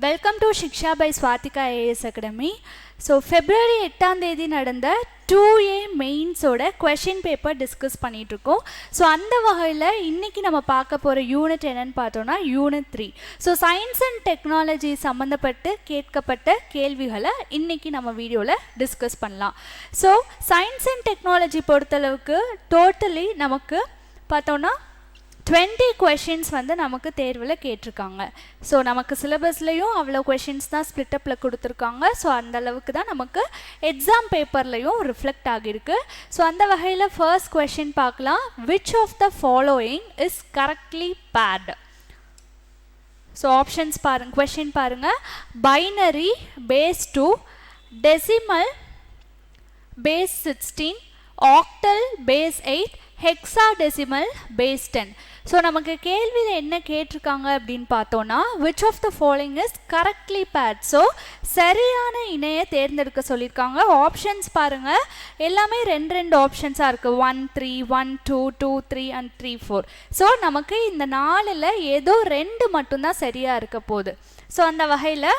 Welcome to Shiksha by Swathika AS Academy. So February 8ஆம் தேதி நடந்த 2A mains ஓட question paper discuss பண்ணிட்டு இருக்கோம். So அந்த வகையில் இன்னைக்கு நம்ம பார்க்க போற யூனிட் என்னன்னு பார்த்தோம்னா unit 3. So science and technology சம்பந்தப்பட்டு கேட்கப்பட்ட கேள்விகளை இன்னைக்கு நம்ம வீடியோல டிஸ்கஸ் பண்ணலாம். So science and technology பொறுத்தளவுக்கு டோட்டலி நமக்கு பார்த்தோம்னா 20 questions வந்து நமக்கு தேர்வில் கேட்டிருக்காங்க. ஸோ நமக்கு சிலபஸ்லையும் அவ்வளோ கொஷின்ஸ் தான் ஸ்ப்ளிட்டப்பில் கொடுத்துருக்காங்க. ஸோ அந்த அளவுக்கு தான் நமக்கு எக்ஸாம் பேப்பர்லையும் ரிஃப்ளெக்ட் ஆகியிருக்கு. ஸோ அந்த வகையில் ஃபர்ஸ்ட் கொஷின் பார்க்கலாம். Which of the following is correctly paired? So options பாருங்க, கொஷின் பாருங்கள். Binary base 2, decimal base 16, octal base 8, hexadecimal base 10. So நமக்கு கேள்வியில் என்ன கேட்டிருக்காங்க அப்படின்னு பார்த்தோன்னா which of the following is correctly paired. So சரியான இணையை தேர்ந்தெடுக்க சொல்லியிருக்காங்க. ஆப்ஷன்ஸ் பாருங்கள், எல்லாமே ரெண்டு ஆப்ஷன்ஸாக இருக்குது. 1 3 1 2 2 3 and 3 4. ஸோ நமக்கு இந்த 4ல் ஏதோ 2 மட்டும்தான் சரியாக இருக்க போகுது. ஸோ அந்த வகையில்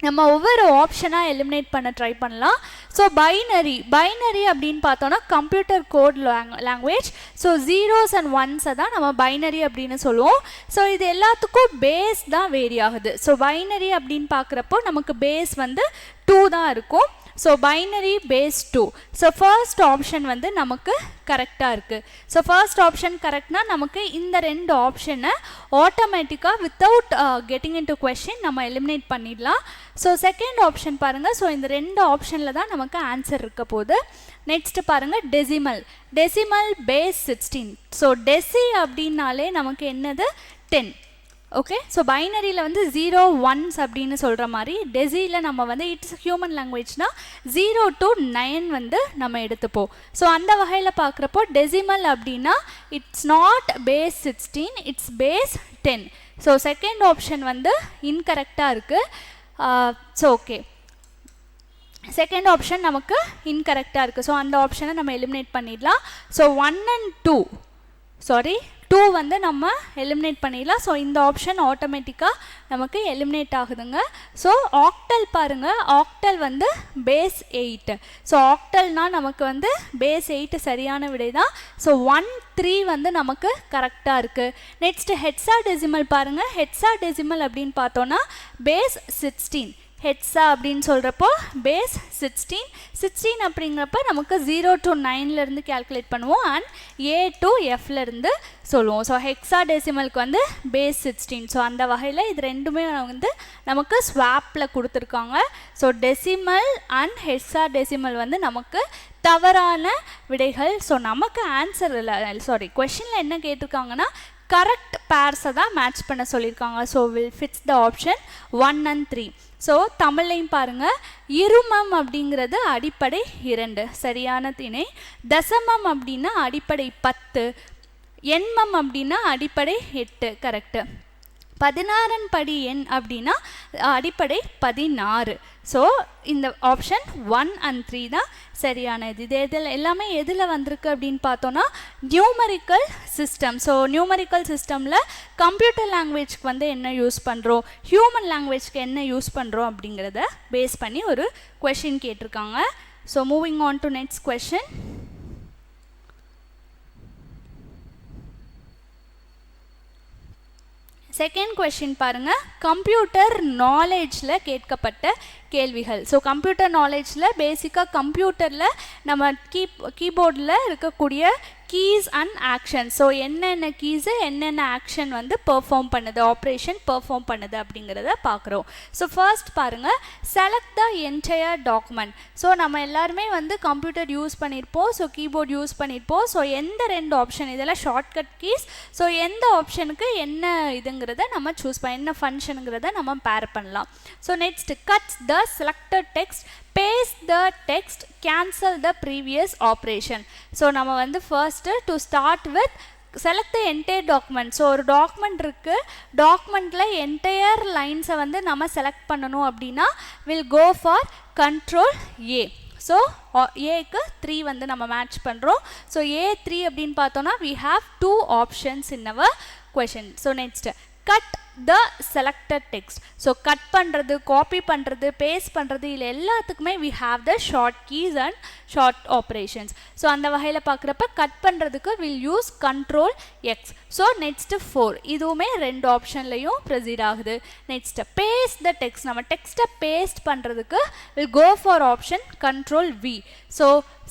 நம்ம ஒவ்வொரு ஆப்ஷனாக எலிமினேட் பண்ண ட்ரை பண்ணலாம். ஸோ பைனரி அப்படின்னு பார்த்தோன்னா computer code language. So zeros and ஒன்ஸை தான் நம்ம பைனரி அப்படின்னு சொல்லுவோம். ஸோ இது எல்லாத்துக்கும் பேஸ் தான் வேரி ஆகுது. ஸோ பைனரி அப்படின்னு பார்க்குறப்போ நமக்கு பேஸ் வந்து 2 தான் இருக்கும். So binary base 2. So first option வந்து நமக்கு கரெக்டாக இருக்குது. ஸோ ஃபர்ஸ்ட் ஆப்ஷன் கரெக்ட்னா நமக்கு இந்த 2 ஆப்ஷனை ஆட்டோமேட்டிக்காக without getting in to question நம்ம எலிமினேட் பண்ணிடலாம். ஸோ செகண்ட் ஆப்ஷன் பாருங்கள். ஸோ இந்த 2 ஆப்ஷனில் தான் நமக்கு ஆன்சர் இருக்க போகுது. நெக்ஸ்ட் பாருங்கள், டெசிமல் பேஸ் 16. ஸோ டெசி அப்படின்னாலே நமக்கு என்னது 10. ஓகே, ஸோ பைனரியில் வந்து 0 1s அப்படின்னு சொல்கிற மாதிரி டெசியில் நம்ம வந்து இட்ஸ் ஹியூமன் லாங்குவேஜ்னால் 0 to 9 வந்து நம்ம எடுத்துப்போம். ஸோ அந்த வகையில் பார்க்குறப்போ டெசிமல் அப்படின்னா it's not base 16, it's base 10. So second option வந்து இன்கரெக்டாக இருக்குது. ஸோ ஓகே, செகண்ட் ஆப்ஷன் நமக்கு இன்கரெக்டாக இருக்குது. ஸோ அந்த ஆப்ஷனை நம்ம எலிமினேட் பண்ணிடலாம். ஸோ 1 and 2 வந்து நம்ம எலிமினேட் பண்ணிடலாம். ஸோ இந்த ஆப்ஷன் ஆட்டோமேட்டிக்காக நமக்கு எலிமினேட் ஆகுதுங்க. ஸோ ஆக்டல் பாருங்கள், ஆக்டல் வந்து பேஸ் 8. ஸோ ஆக்டல்னால் நமக்கு வந்து பேஸ் 8 சரியான விடை தான். ஸோ 1 3 வந்து நமக்கு கரெக்டாக இருக்குது. நெக்ஸ்ட் ஹெக்ஸாடெசிமல் பாருங்கள். ஹெக்ஸாடெசிமல் அப்படின்னு பார்த்தோன்னா பேஸ் 16. ஹெட்ஸா அப்படின்னு சொல்கிறப்போ பேஸ் 16 அப்படிங்கிறப்ப நமக்கு 0 to 9லேருந்து கேல்குலேட் பண்ணுவோம் அண்ட் A to Fலேருந்து சொல்லுவோம். ஸோ ஹெக்ஸா டெசிமலுக்கு வந்து பேஸ் 16. ஸோ அந்த வகையில் இது ரெண்டுமே வந்து நமக்கு ஸ்வாப்பில் கொடுத்துருக்காங்க. So decimal and hexa decimal வந்து நமக்கு தவறான விடைகள். ஸோ நமக்கு ஆன்சர் இல்லை, சாரி கொஷினில் என்ன கேட்டிருக்காங்கன்னா கரெக்ட் பேர்ஸை தான் மேட்ச் பண்ண சொல்லியிருக்காங்க. So will fits the option 1 and 3. So தமிழையும் பாருங்கள். இருமம் அப்படிங்கிறது அடிப்படை 2 சரியான திணை. தசமம் அப்படின்னா அடிப்படை 10. எண்மம் அப்படின்னா அடிப்படை 8 கரெக்டு. 16 படி எண் அப்படின்னா அடிப்படை 16. ஸோ இந்த ஆப்ஷன் 1 and 3 தான் சரியானது. இது இதில் எல்லாமே எதில் வந்திருக்கு அப்படின்னு பார்த்தோன்னா நியூமரிக்கல் சிஸ்டம். ஸோ நியூமரிக்கல் சிஸ்டமில் கம்ப்யூட்டர் லாங்குவேஜ்க்கு வந்து என்ன யூஸ் பண்ணுறோம், ஹியூமன் லாங்குவேஜ்க்கு என்ன யூஸ் பண்ணுறோம் அப்படிங்கிறத பேஸ் பண்ணி ஒரு கொஷின் கேட்டிருக்காங்க. So moving on to next question. Second question பாருங்கள், கம்ப்யூட்டர் நாலேஜில் கேட்கப்பட்ட கேள்விகள். ஸோ கம்ப்யூட்டர் நாலேஜில் பேசிக்காக கம்ப்யூட்டரில் நம்ம கீபோர்டில் இருக்கக்கூடிய கீஸ் அண்ட் ஆக்ஷன். ஸோ என்னென்ன கீஸு என்னென்ன ஆக்ஷன் வந்து பெர்ஃபார்ம் பண்ணுது, ஆப்ரேஷன் பெர்ஃபார்ம் பண்ணுது அப்படிங்கிறத பார்க்குறோம். ஸோ ஃபர்ஸ்ட் பாருங்கள், select the entire document. So நம்ம எல்லாருமே வந்து கம்ப்யூட்டர் யூஸ் பண்ணியிருப்போம், ஸோ கீபோர்ட் யூஸ் பண்ணியிருப்போம். ஸோ எந்த 2 ஆப்ஷன், இதெல்லாம் ஷார்ட்கட் கீஸ். ஸோ எந்த ஆப்ஷனுக்கு என்ன இதுங்கிறத நம்ம சூஸ் பண்ண, என்ன ஃபங்க்ஷனுங்கிறத நம்ம பேர் பண்ணலாம். So next cuts the selected text, paste the text, cancel the previous operation. So நம்ம வந்து first to start with select the entire document. So ஒரு டாக்குமெண்ட் இருக்குது, டாக்குமெண்ட்டில் என்டையர் லைன்ஸை வந்து நம்ம செலக்ட் பண்ணணும் அப்படின்னா will go for Control A. So ஏக்கு 3 வந்து நம்ம மேட்ச் பண்ணுறோம். ஸோ A3 அப்படின்னு பார்த்தோன்னா we have 2 options in our question. So next cut the selected text. So cut பண்ணுறது, copy பண்ணுறது, paste பண்ணுறது, இல்லை எல்லாத்துக்குமே we have the short keys and short operations. So அந்த வகையில் பார்க்குறப்ப கட் பண்ணுறதுக்கு will use control X. So next 4 இதுவுமே ரெண்டு ஆப்ஷன்லையும் ப்ரெசீட் ஆகுது. நெக்ஸ்ட் paste the text, நம்ம டெக்ஸ்ட்டை பேஸ்ட் பண்ணுறதுக்கு will go for option control V. So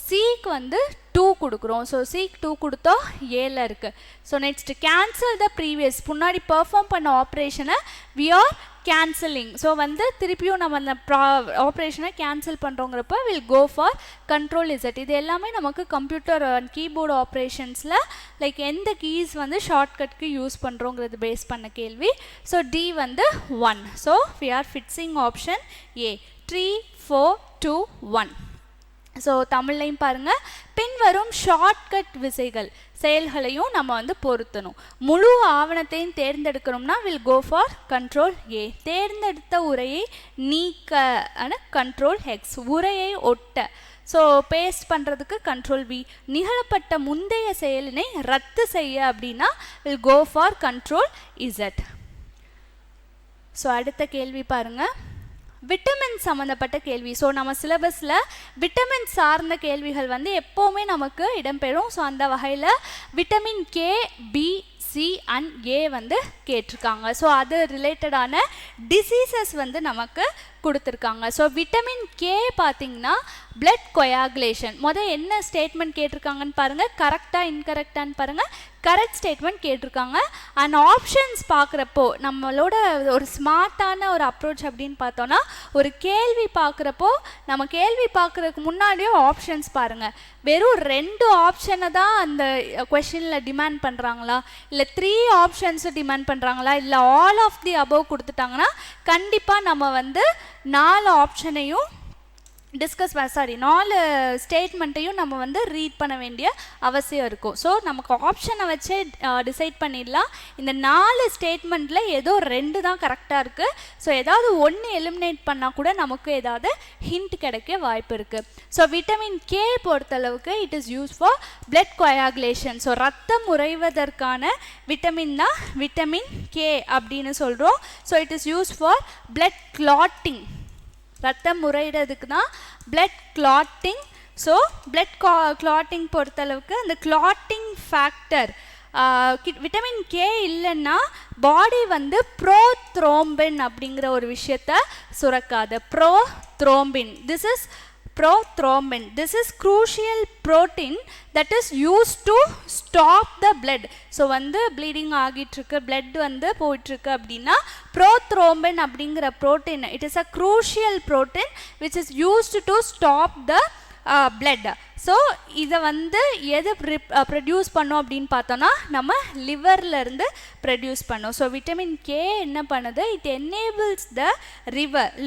சிக்கு வந்து 2 கொடுக்குறோம். ஸோ சிக்கு 2 கொடுத்தா ஏல இருக்குது. So next cancel the previous, முன்னாடி பெர்ஃபார்ம் பண்ண ஆப்ரேஷனை we are cancelling. ஸோ வந்து திருப்பியும் நம்ம அந்த ஆப்ரேஷனை கேன்சல் பண்ணுறோங்கிறப்ப will go for control Z. இது எல்லாமே நமக்கு கம்ப்யூட்டர் கீபோர்டு ஆப்ரேஷன்ஸில் லைக் எந்த கீஸ் வந்து ஷார்ட்கட்க்கு யூஸ் பண்ணுறோங்கிறது பேஸ் பண்ண கேள்வி. ஸோ டி வந்து 1. So we are fixing option A 3 4 2 1. So தமிழ்லையும் பாருங்கள், பின்வரும் ஷார்ட்கட் விசைகள் செயல்களையும் நம்ம வந்து பொருத்தணும். முழு ஆவணத்தையும் தேர்ந்தெடுக்கணும்னா will go for control A. தேர்ந்தெடுத்த உரையை நீக்க கண்ட்ரோல் எக்ஸ். உரையை ஒட்ட, ஸோ பேஸ்ட் பண்ணுறதுக்கு கண்ட்ரோல் வி. நிகழப்பட்ட முந்தைய செயலினை ரத்து செய்ய அப்படின்னா will go for control Z. So அடுத்த கேள்வி பாருங்கள், விட்டமின் சம்மந்தப்பட்ட கேள்வி. ஸோ நம்ம சிலபஸில் விட்டமின் சார்ந்த கேள்விகள் வந்து எப்போவுமே நமக்கு இடம்பெறும். ஸோ அந்த வகையில் vitamin K, B, C and A வந்து கேட்டிருக்காங்க. ஸோ அது ரிலேட்டடான டிசீசஸ் வந்து நமக்கு கொடுத்துருக்காங்க. ஸோ விட்டமின் கே பார்த்திங்கன்னா பிளட் கொயாகுலேஷன். என்ன ஸ்டேட்மெண்ட் கேட்டிருக்காங்கன்னு பாருங்கள், கரெக்டாக இன்கரெக்டான்னு பாருங்கள். கரெக்ட் ஸ்டேட்மெண்ட் கேட்டிருக்காங்க. அண்ட் ஆப்ஷன்ஸ் பார்க்குறப்போ நம்மளோட ஒரு ஸ்மார்ட்டான ஒரு அப்ரோச் அப்படின்னு பார்த்தோன்னா, ஒரு கேள்வி பார்க்குறப்போ நம்ம கேள்வி பார்க்குறதுக்கு முன்னாடியே ஆப்ஷன்ஸ் பாருங்கள். வெறும் 2 ஆப்ஷனை தான் அந்த கொஷினில் டிமாண்ட் பண்ணுறாங்களா, இல்லை 3 ஆப்ஷன்ஸு டிமாண்ட் பண்ணுறாங்களா, இல்லை ஆல் ஆஃப் தி அபவ் கொடுத்துட்டாங்கன்னா கண்டிப்பாக நம்ம வந்து 4 ஆப்ஷனையும் டிஸ்கஸ் 4 ஸ்டேட்மெண்ட்டையும் நம்ம வந்து ரீட் பண்ண வேண்டிய அவசியம் இருக்கும். ஸோ நமக்கு ஆப்ஷனை வச்சே டிசைட் பண்ணிடலாம். இந்த 4 ஸ்டேட்மெண்ட்டில் ஏதோ 2 தான் கரெக்டாக இருக்குது. ஸோ ஏதாவது 1 எலிமினேட் பண்ணால் கூட நமக்கு ஏதாவது ஹிண்ட் கிடைக்க வாய்ப்பு இருக்குது. ஸோ விட்டமின் கே பொறுத்தளவுக்கு it is use for blood coagulation. So ரத்தம் உறைவதற்கான விட்டமின் தான் விட்டமின் கே அப்படின்னு சொல்கிறோம். So it is use for blood clotting. ரத்தம் உறையிறதுக்கு தான் blood clotting. So blood clotting பொறுத்தளவுக்கு அந்த கிளாட்டிங் ஃபேக்டர் விட்டமின் கே இல்லைன்னா பாடி வந்து ப்ரோத்ரோம்பின் அப்படிங்கிற ஒரு விஷயத்த சுரக்காது. Prothrombin, this is prothrombin. This is crucial protein that is used to stop the blood. So வந்து bleeding ஆகிட்டு இருக்கு, blood வந்து போயிட்டு இருக்கு அப்படின்னா prothrombin அப்படிங்கிற protein, it is a crucial protein which is used to stop the blood. So இதை வந்து எது ப்ரொடியூஸ் பண்ணோம் அப்படின்னு பார்த்தோன்னா நம்ம லிவர்லேருந்து ப்ரொடியூஸ் பண்ணோம். ஸோ விட்டமின் கே என்ன பண்ணுது, it enables the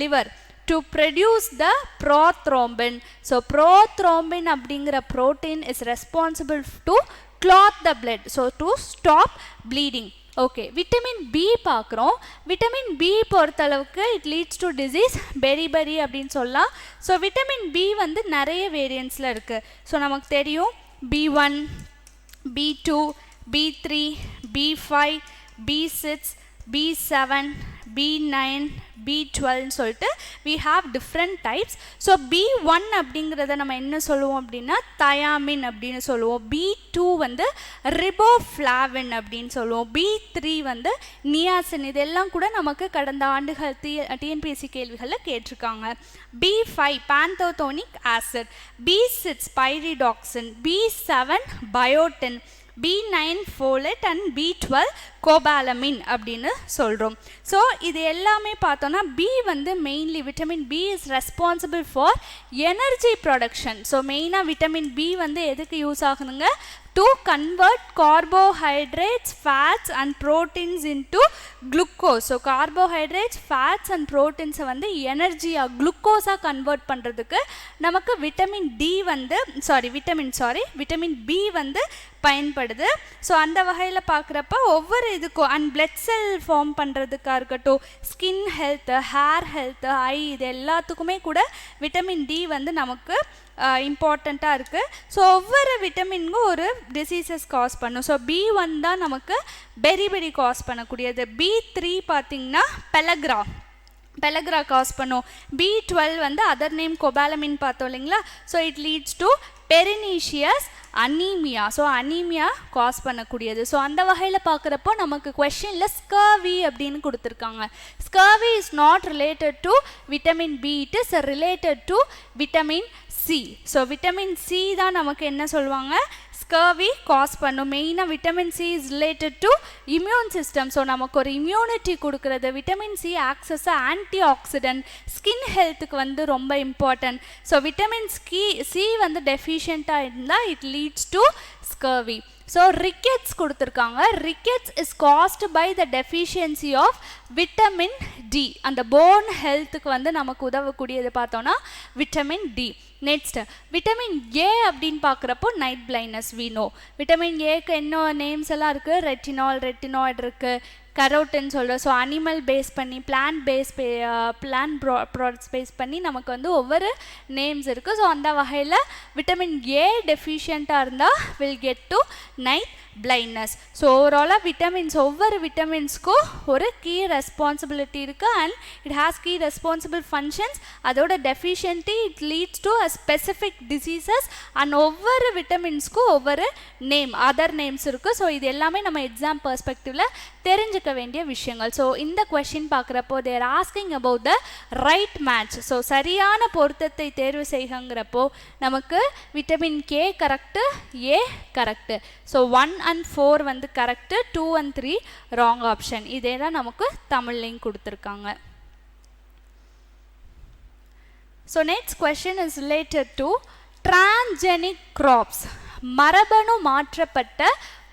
liver to produce the prothrombin. So prothrombin அப்படிங்கிற protein is responsible to clot the blood, so to stop bleeding. Okay, vitamin B பார்க்குறோம். விட்டமின் பி பொறுத்தளவுக்கு it leads to disease beriberi அப்படின்னு சொல்லலாம். So vitamin B வந்து நிறைய வேரியன்ஸில் இருக்குது. So நமக்கு தெரியும் B1, B2, B3, B5, B6, B7, B9, B12 சொல்லிட்டு we have different types. So B1 அப்படிங்கிறத நம்ம என்ன சொல்லுவோம் அப்படின்னா தயாமின் அப்படின்னு சொல்லுவோம். B2 வந்து ரிபோஃப்ளாவின் அப்படின்னு சொல்லுவோம். B3 வந்து நியாசின். இதெல்லாம் கூட நமக்கு கடந்த ஆண்டுகள் டிஎன்பிஎஸ்சி கேள்விகளில் கேட்டிருக்காங்க. B5 pantothenic acid, B6 pyridoxine, B7 biotin, B9 folate and B12 cobalamin அப்படின்னு சொல்கிறோம். ஸோ இது எல்லாமே பார்த்தோன்னா பி வந்து mainly vitamin B is responsible for energy production. So மெயினாக விட்டமின் பி வந்து எதுக்கு யூஸ் ஆகுதுங்க, to convert carbohydrates, fats and proteins into glucose. So carbohydrates, fats and proteins வந்து எனர்ஜியா குளுக்கோஸா கன்வெர்ட் பண்ணுறதுக்கு நமக்கு விட்டமின் பி வந்து பயன்படுது. ஸோ அந்த வகையில் பார்க்குறப்ப ஒவ்வொரு இதுக்கும் அண்ட் பிளட் செல் ஃபார்ம் பண்ணுறதுக்காக இருக்கட்டும், ஸ்கின் ஹெல்த்து, ஹேர் ஹெல்த்து, ஐ, இது எல்லாத்துக்குமே கூட விட்டமின் டி வந்து நமக்கு இம்பார்ட்டண்ட்டாக இருக்குது. ஸோ ஒவ்வொரு விட்டமின்கும் ஒரு டிசீசஸ் காஸ் பண்ணும். ஸோ B1 தான் நமக்கு பெரி காஸ் பண்ணக்கூடியது. B3 பார்த்திங்கன்னா பெலக்ரா காஸ் பண்ணும். B12 வந்து அதர் நேம் கொபாலமின் பார்த்தோம் இல்லைங்களா. So it leads to pernicious anaemia. So anaemia cause பண்ணக்கூடியது. ஸோ அந்த வகையில் பார்க்குறப்போ நமக்கு கொஷனில் ஸ்கர்வி அப்படின்னு கொடுத்துருக்காங்க. Scurvy is not related to vitamin B, it is related to vitamin C. So vitamin C தான் நமக்கு என்ன சொல்லுவாங்க, ஸ்கர்வி காஸ் பண்ணும். மெயினாக vitamin C is related to immune system. So நமக்கு ஒரு இம்யூனிட்டி கொடுக்குறது. Vitamin C acts as antioxidant, skin ஹெல்த்துக்கு வந்து ரொம்ப இம்பார்ட்டன்ட். ஸோ விட்டமின் சி வந்து டெஃபிஷியண்ட்டாக இருந்தால் it leads to scurvy. So rickets கொடுத்துருக்காங்க. Rickets is caused by the deficiency of vitamin D. அந்த போன் ஹெல்த்துக்கு வந்து நமக்கு உதவக்கூடியது பார்த்தோன்னா vitamin D. Next vitamin A அப்படின்னு பார்க்குறப்போ night blindness we know. Vitamin ஏக்கு என்ன நேம்ஸ் எல்லாம் இருக்குது, ரெட்டினாய்டு இருக்குது, கரோட்டின் சொல்கிறோம். ஸோ அனிமல் பேஸ் பண்ணி பிளான்ட் ப்ராடக்ட்ஸ் பேஸ் பண்ணி நமக்கு வந்து ஒவ்வொரு நேம்ஸ் இருக்குது. ஸோ அந்த வகையில் விட்டமின் ஏ டெஃபிஷியண்ட்டாக இருந்தால் will get to night blindness. So ஓவராலாக விட்டமின்ஸ், ஒவ்வொரு விட்டமின்ஸ்க்கும் ஒரு கீ ரெஸ்பான்சிபிலிட்டி இருக்குது and it has key responsible functions. அதோட deficiency it leads to a specific diseases and ஒவ்வொரு விட்டமின்ஸ்க்கும் ஒவ்வொரு நேம், அதர் நேம்ஸ் இருக்குது. ஸோ இது எல்லாமே நம்ம எக்ஸாம் பெர்ஸ்பெக்டிவில் தெரிஞ்சுக்க வேண்டிய விஷயங்கள். ஸோ இந்த கொஷின் பார்க்குறப்போ they're asking about the right match. So சரியான பொருத்தத்தை தேர்வு செய்கிறப்போ நமக்கு vitamin K correct, A correct. So 1 and 4 வந்து கரெக்டு, 2 and 3 ராங் ஆப்ஷன். இதே தான் நமக்கு தமிழ்லையும் கொடுத்துருக்காங்க. So next question is related to transgenic crops, மரபணு மாற்றப்பட்ட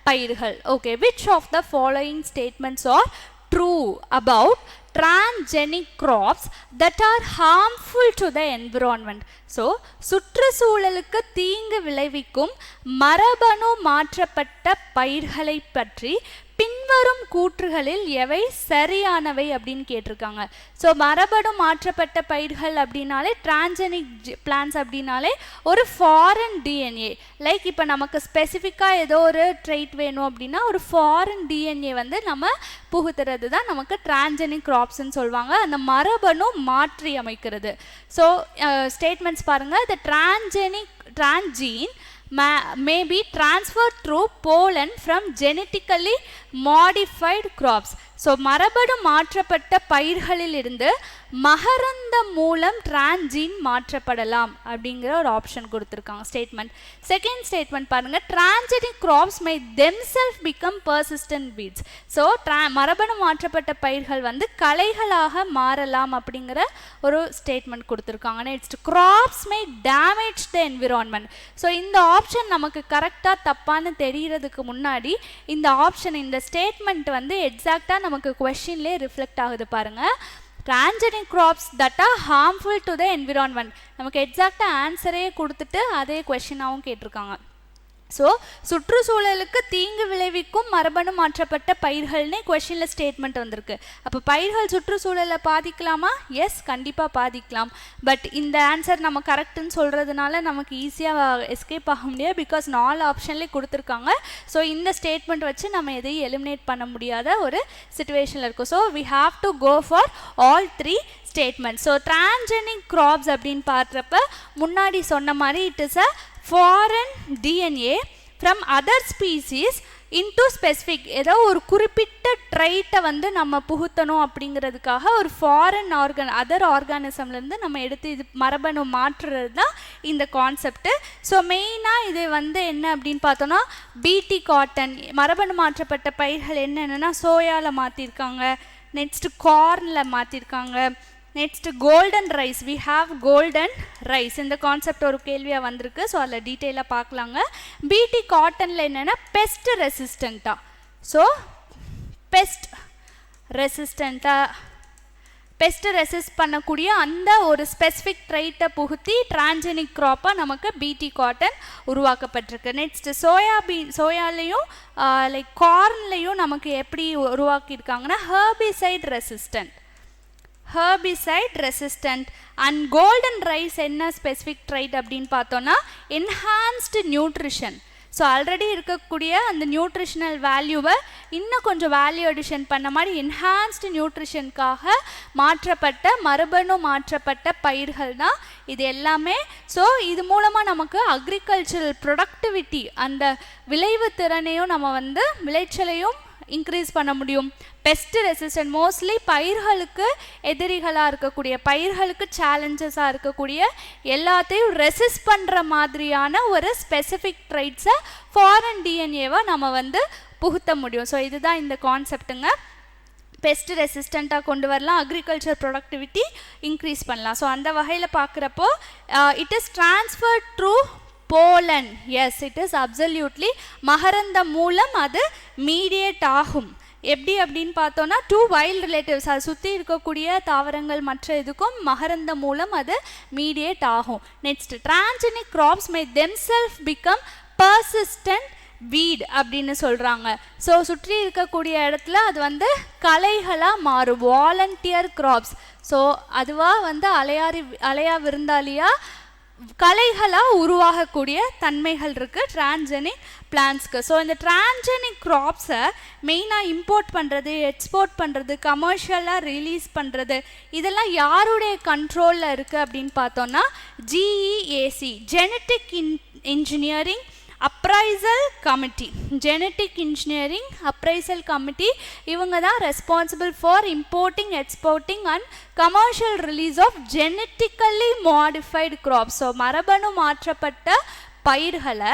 பயிர்கள். Okay, which of the following statements are true about transgenic crops that are harmful to the environment? So சுற்றுச்சூழலுக்கு தீங்கு விளைவிக்கும் மரபணு மாற்றப்பட்ட பயிர்களை பற்றி பின்வரும் கூற்றுகளில் எவை சரியானவை அப்படின்னு கேட்டிருக்காங்க. ஸோ மரபணு மாற்றப்பட்ட பயிர்கள் அப்படின்னாலே, டிரான்ஜெனிக் பிளான்ஸ் அப்படின்னாலே ஒரு ஃபாரின் டிஎன்ஏ, லைக் இப்போ நமக்கு ஸ்பெசிஃபிக்காக ஏதோ ஒரு ட்ரைட் வேணும் அப்படின்னா ஒரு ஃபாரின் டிஎன்ஏ வந்து நம்ம புகுத்துறது தான் நமக்கு டிரான்ஜெனிக் கிராப்ஸ்ன்னு சொல்லுவாங்க. அந்த மரபணு மாற்றி அமைக்கிறது. ஸோ ஸ்டேட்மெண்ட்ஸ் பாருங்கள். த transgene may be transferred through pollen from genetically modified crops. So மரபணு மாற்றப்பட்ட பயிர்களில் இருந்து மகரந்தம் மூலம் டிரான்ஜீன் மாற்றப்படலாம் அப்படிங்கிற ஒரு ஆப்ஷன் கொடுத்துருக்காங்க ஸ்டேட்மெண்ட். செகண்ட் ஸ்டேட்மெண்ட் பாருங்கள். Transgenic crops may themselves become persistent weeds. So மரபணு மாற்றப்பட்ட பயிர்கள் வந்து களைகளாக மாறலாம் அப்படிங்கிற ஒரு ஸ்டேட்மெண்ட் கொடுத்துருக்காங்க. Next crops may damage the environment. So இந்த ஆப்ஷன் நமக்கு கரெக்டாக தப்பான்னு தெரிகிறதுக்கு முன்னாடி இந்த ஆப்ஷன், இந்த ஸ்டேட்மெண்ட் வந்து எக்ஸாக்டாக நமக்கு கொஸ்டின்லேயே ரிஃப்ளெக்ட் ஆகுது பாருங்கள். Transgenic crops that are harmful to the environment, நமக்கு எக்ஸாக்டாக ஆன்சரே கொடுத்துட்டு அதே கொஸ்டினாகவும் கேட்டிருக்காங்க. ஸோ சுற்றுச்சூழலுக்கு தீங்கு விளைவிக்கும் மரபணு மாற்றப்பட்ட பயிர்கள்னே கொஷனில் ஸ்டேட்மெண்ட் வந்திருக்கு. அப்போ பயிர்கள் சுற்றுச்சூழலை பாதிக்கலாமா? எஸ், கண்டிப்பாக பாதிக்கலாம். பட் இந்த ஆன்சர் நம்ம கரெக்டுன்னு சொல்கிறதுனால நமக்கு ஈஸியாக எஸ்கேப் ஆக முடியாது, பிகாஸ் 4 ஆப்ஷன்லேயே கொடுத்துருக்காங்க. ஸோ இந்த ஸ்டேட்மெண்ட் வச்சு நம்ம எதையும் எலிமினேட் பண்ண முடியாத ஒரு சிச்சுவேஷனில் இருக்கும். So we have to go for all 3 statement. So transgenic crops அப்படின்னு பார்க்குறப்ப முன்னாடி சொன்ன மாதிரி it is a foreign DNA from other species into specific, ஏதோ ஒரு குறிப்பிட்ட ட்ரைட்டை வந்து நம்ம புகுத்தணும் அப்படிங்கிறதுக்காக ஒரு ஃபாரின் அதர் ஆர்கானிசம்லேருந்து நம்ம எடுத்து இது மரபணு மாற்றுறது தான் இந்த கான்செப்ட்டு. ஸோ மெயினாக இது வந்து என்ன அப்படின்னு பார்த்தோன்னா, பிடி காட்டன் மரபணு மாற்றப்பட்ட பயிர்கள் என்னென்னா சோயாவில் மாற்றிருக்காங்க, நெக்ஸ்ட்டு கார்னில் மாற்றிருக்காங்க, next golden rice. We have golden rice. இந்த கான்செப்ட் ஒரு கேள்வியாக வந்திருக்கு. ஸோ அதில் டீட்டெயிலாக பார்க்கலாங்க. பிடி காட்டனில் என்னென்னா பெஸ்ட் ரெசிஸ்டண்ட்டாக, ஸோ பெஸ்ட் ரெசிஸ்டண்ட்டாக பெஸ்ட் ரெசிஸ்ட் பண்ணக்கூடிய அந்த ஒரு ஸ்பெசிஃபிக் ட்ரைட்டை புகுத்தி டிரான்ஜெனிக் க்ராப்பாக நமக்கு பிடி காட்டன் உருவாக்கப்பட்டிருக்கு. நெக்ஸ்ட் சோயாலையும் லைக் கார்ன்லையும் நமக்கு எப்படி உருவாக்கியிருக்காங்கன்னா herbicide resistant and golden rice என்ன ஸ்பெசிஃபிக் ட்ரைட் அப்படின்னு பார்த்தோன்னா என்ஹான்ஸ்டு நியூட்ரிஷன். ஸோ ஆல்ரெடி இருக்கக்கூடிய அந்த நியூட்ரிஷனல் வேல்யூவை இன்னும் கொஞ்சம் வேல்யூ அடிஷன் பண்ண மாதிரி என்ஹான்ஸ்டு நியூட்ரிஷனுக்காக மரபணு மாற்றப்பட்ட பயிர்கள் தான் இது எல்லாமே. ஸோ இது மூலமாக நமக்கு அக்ரிகல்ச்சரல் ப்ரொடக்டிவிட்டி அந்த விளைவு திறனையும் நம்ம விளைச்சலையும் இன்க்ரீஸ் பண்ண முடியும். பெஸ்ட் ரெசிஸ்டன்ட் மோஸ்ட்லி பயிர்களுக்கு எதிரிகளாக இருக்கக்கூடிய பயிர்களுக்கு சேலஞ்சஸாக இருக்கக்கூடிய எல்லாத்தையும் ரெசிஸ்ட் பண்ணுற மாதிரியான ஒரு ஸ்பெசிஃபிக் ட்ரைட்ஸை ஃபாரின் டிஎன்ஏவை நம்ம புகுத்த முடியும். ஸோ இதுதான் இந்த கான்செப்டுங்க. பெஸ்ட் ரெசிஸ்டண்ட்டாக கொண்டு வரலாம், அக்ரிகல்ச்சர் ப்ரொடக்டிவிட்டி இன்க்ரீஸ் பண்ணலாம். ஸோ அந்த வகையில் பார்க்குறப்போ it is transferred through pollen. Yes, it is absolutely மகரந்தம் மூலம் அது மீடியேட் ஆகும். எப்படி அப்படின்னு பார்த்தோன்னா 2 வைல்ட் ரிலேட்டிவ்ஸ் அதை சுற்றி இருக்கக்கூடிய தாவரங்கள் மற்ற இதுக்கும் மகரந்தம் மூலம் அது மீடியேட் ஆகும். நெக்ஸ்ட் டிரான்ஜெனிக் கிராப்ஸ் மே தெம்செல்ஃப் பிகம் பர்சிஸ்டன்ட் வீட் அப்படின்னு சொல்கிறாங்க. ஸோ சுற்றி இருக்கக்கூடிய இடத்துல அது களைகளாக மாறும், வாலண்டியர் கிராப்ஸ். ஸோ அதுவாக அலையா விருந்தாளியாக களைகளாக உருவாகக்கூடிய தன்மைகள் இருக்குது டிரான்ஜெனிக் பிளான்ஸ்க்கு. ஸோ இந்த டிரான்ஜெனிக் க்ராப்ஸை மெயினாக இம்போர்ட் பண்ணுறது, எக்ஸ்போர்ட் பண்ணுறது, கமர்ஷியலாக ரிலீஸ் பண்ணுறது இதெல்லாம் யாருடைய கண்ட்ரோலில் இருக்குது அப்படின்னு பார்த்தோன்னா GEAC, genetic engineering appraisal committee. Genetic engineering appraisal committee இவங்க தான் responsible for importing, exporting and commercial release of genetically modified crops. So மரபணு மாற்றப்பட்ட பயிர்களை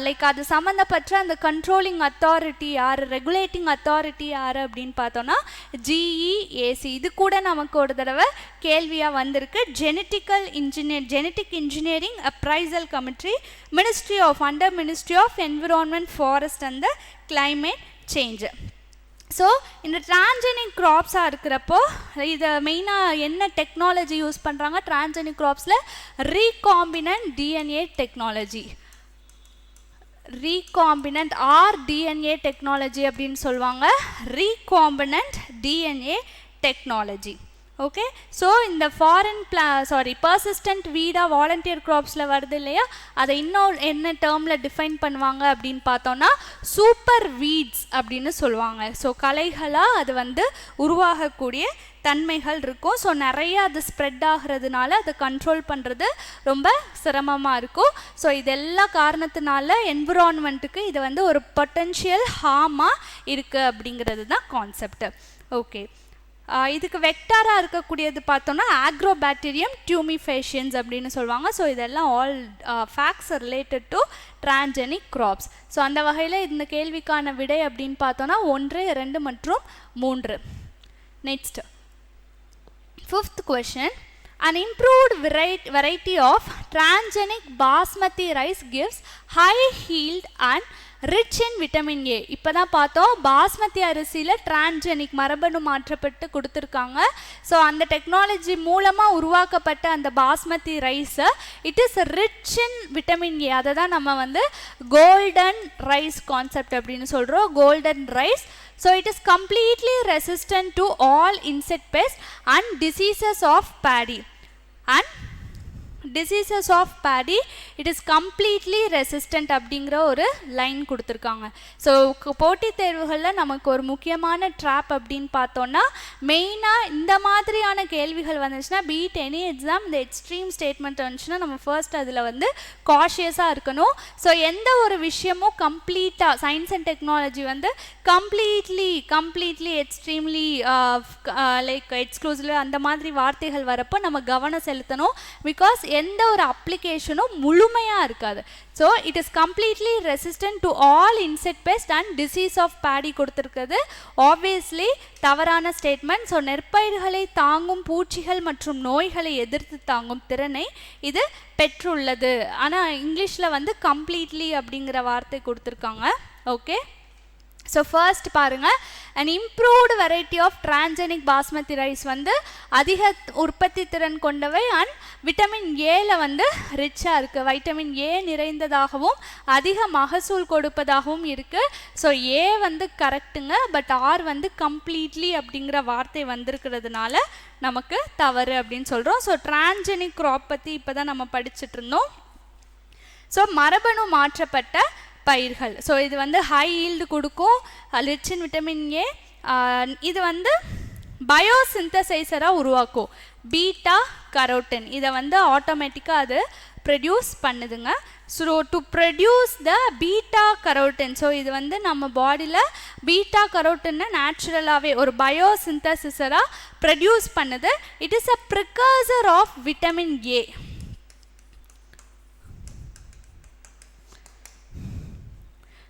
லைக் அது சம்மந்தப்பட்ட அந்த கண்ட்ரோலிங் அத்தாரிட்டி யார், ரெகுலேட்டிங் அத்தாரிட்டி யார் அப்படின்னு பார்த்தோன்னா ஜிஇஏசி. இது கூட நமக்கு ஒரு தடவை கேள்வியாக வந்திருக்கு. Genetic engineering appraisal committee, under ministry of environment, forest and the climate change. So இந்த டிரான்ஜெனிக் க்ராப்ஸாக இருக்கிறப்போ இதை மெயினாக என்ன டெக்னாலஜி யூஸ் பண்ணுறாங்க டிரான்ஜெனிக் க்ராப்ஸில்? Recombinant DNA technology, recombinant rDNA technology அப்படின்னு சொல்லுவாங்க. Recombinant DNA technology. Okay, so இந்த பர்சிஸ்டன்ட் வீடாக வாலண்டியர் க்ராப்ஸில் வருது இல்லையா, அதை இன்னும் என்ன டேர்மில் டிஃபைன் பண்ணுவாங்க அப்படின்னு பார்த்தோன்னா சூப்பர் வீட்ஸ் அப்படின்னு சொல்லுவாங்க. ஸோ களைகளாக அது உருவாகக்கூடிய தன்மைகள் இருக்கும். ஸோ நிறைய அது ஸ்ப்ரெட் ஆகிறதுனால அதை கண்ட்ரோல் பண்ணுறது ரொம்ப சிரமமாக இருக்கும். ஸோ இதெல்லாம் காரணத்தினால என்விரான்மெண்ட்டுக்கு இது ஒரு பொட்டென்ஷியல் ஹார்மாக இருக்குது அப்படிங்கிறது தான் கான்செப்ட். ஓகே, இதுக்கு வெக்டாராக இருக்கக்கூடியது பார்த்தோன்னா ஆக்ரோபாக்டீரியம் டியூமிஃபேஷியன்ஸ் அப்படின்னு சொல்லுவாங்க. ஸோ இதெல்லாம் all facts related to transgenic crops. So அந்த வகையில் இந்த கேள்விக்கான விடை அப்படின்னு பார்த்தோன்னா 1, 2 மற்றும் 3. Next 5th question. An improved variety of transgenic basmati rice gives high yield and rich in vitamin A. இப்போ தான் பார்த்தோம் பாஸ்மதி அரிசியில் டிரான்ஜெனிக் மரபணு மாற்றப்பட்டு கொடுத்துருக்காங்க. ஸோ அந்த டெக்னாலஜி மூலமாக உருவாக்கப்பட்ட அந்த பாஸ்மதி ரைஸை it is rich in vitamin A. அதை தான் நம்ம கோல்டன் ரைஸ் கான்செப்ட் அப்படின்னு சொல்கிறோம், golden rice. So it is completely resistant to all insect pests and diseases of paddy. It is completely resistant அப்படிங்கிற ஒரு லைன் கொடுத்துருக்காங்க. ஸோ போட்டித் தேர்வுகளில் நமக்கு ஒரு முக்கியமான ட்ராப் அப்படின்னு பார்த்தோன்னா மெயினாக இந்த மாதிரியான கேள்விகள் வந்துச்சுன்னா பீட் எனி எக்ஸாம் இந்த எக்ஸ்ட்ரீம் ஸ்டேட்மெண்ட் வந்துச்சுன்னா நம்ம ஃபர்ஸ்ட் அதில் காஷியஸாக இருக்கணும். ஸோ எந்த ஒரு விஷயமும் கம்ப்ளீட்டாக science and technology completely extremely like exclusive அந்த மாதிரி வார்த்தைகள் வரப்போ நம்ம கவனம் செலுத்தணும். பிகாஸ் எந்த ஒரு அப்ளிகேஷனும் முழுமையாக இருக்காது. So it is completely resistant to all insect pest and disease of paddy கொடுத்துருக்குது. ஆப்வியஸ்லி தவறான ஸ்டேட்மெண்ட். ஸோ நெற்பயிர்களை தாங்கும் பூச்சிகள் மற்றும் நோய்களை எதிர்த்து தாங்கும் திறனை இது பெற்றுள்ளது. ஆனால் இங்கிலீஷில் கம்ப்ளீட்லி அப்படிங்கிற வார்த்தை கொடுத்துருக்காங்க. ஓகே, ஸோ ஃபர்ஸ்ட் பாருங்கள், an improved variety of transgenic basmati rice வந்து அதிக உற்பத்தி திறன் கொண்டவை அண்ட் விட்டமின் ஏல வந்து ரிச்சாக இருக்குது. வைட்டமின் ஏ நிறைந்ததாகவும் அதிக மகசூல் கொடுப்பதாகவும் இருக்குது. ஸோ ஏ வந்து கரெக்டுங்க, பட் ஆர் வந்து கம்ப்ளீட்லி அப்படிங்கிற வார்த்தை வந்திருக்கிறதுனால நமக்கு தவறு அப்படின்னு சொல்கிறோம். ஸோ டிரான்ஜெனிக் க்ராப் பற்றி இப்போ தான் நம்ம படிச்சுட்டு இருந்தோம். ஸோ மரபணு மாற்றப்பட்ட பயிர்கள். ஸோ இது வந்து ஹை ஈல்டு கொடுக்கும், ரிச் இன் விட்டமின் ஏ. இது வந்து பயோசிந்தசைசராக உருவாக்கும் பீட்டா கரோட்டின். இதை வந்து ஆட்டோமேட்டிக்காக அது ப்ரொடியூஸ் பண்ணுதுங்க. So to produce the beta carotene, so இது வந்து நம்ம பாடியில் பீட்டா கரோட்டின்னு நேச்சுரலாகவே ஒரு பயோசிந்தசிசராக ப்ரொடியூஸ் பண்ணுது. It is a precursor of vitamin A.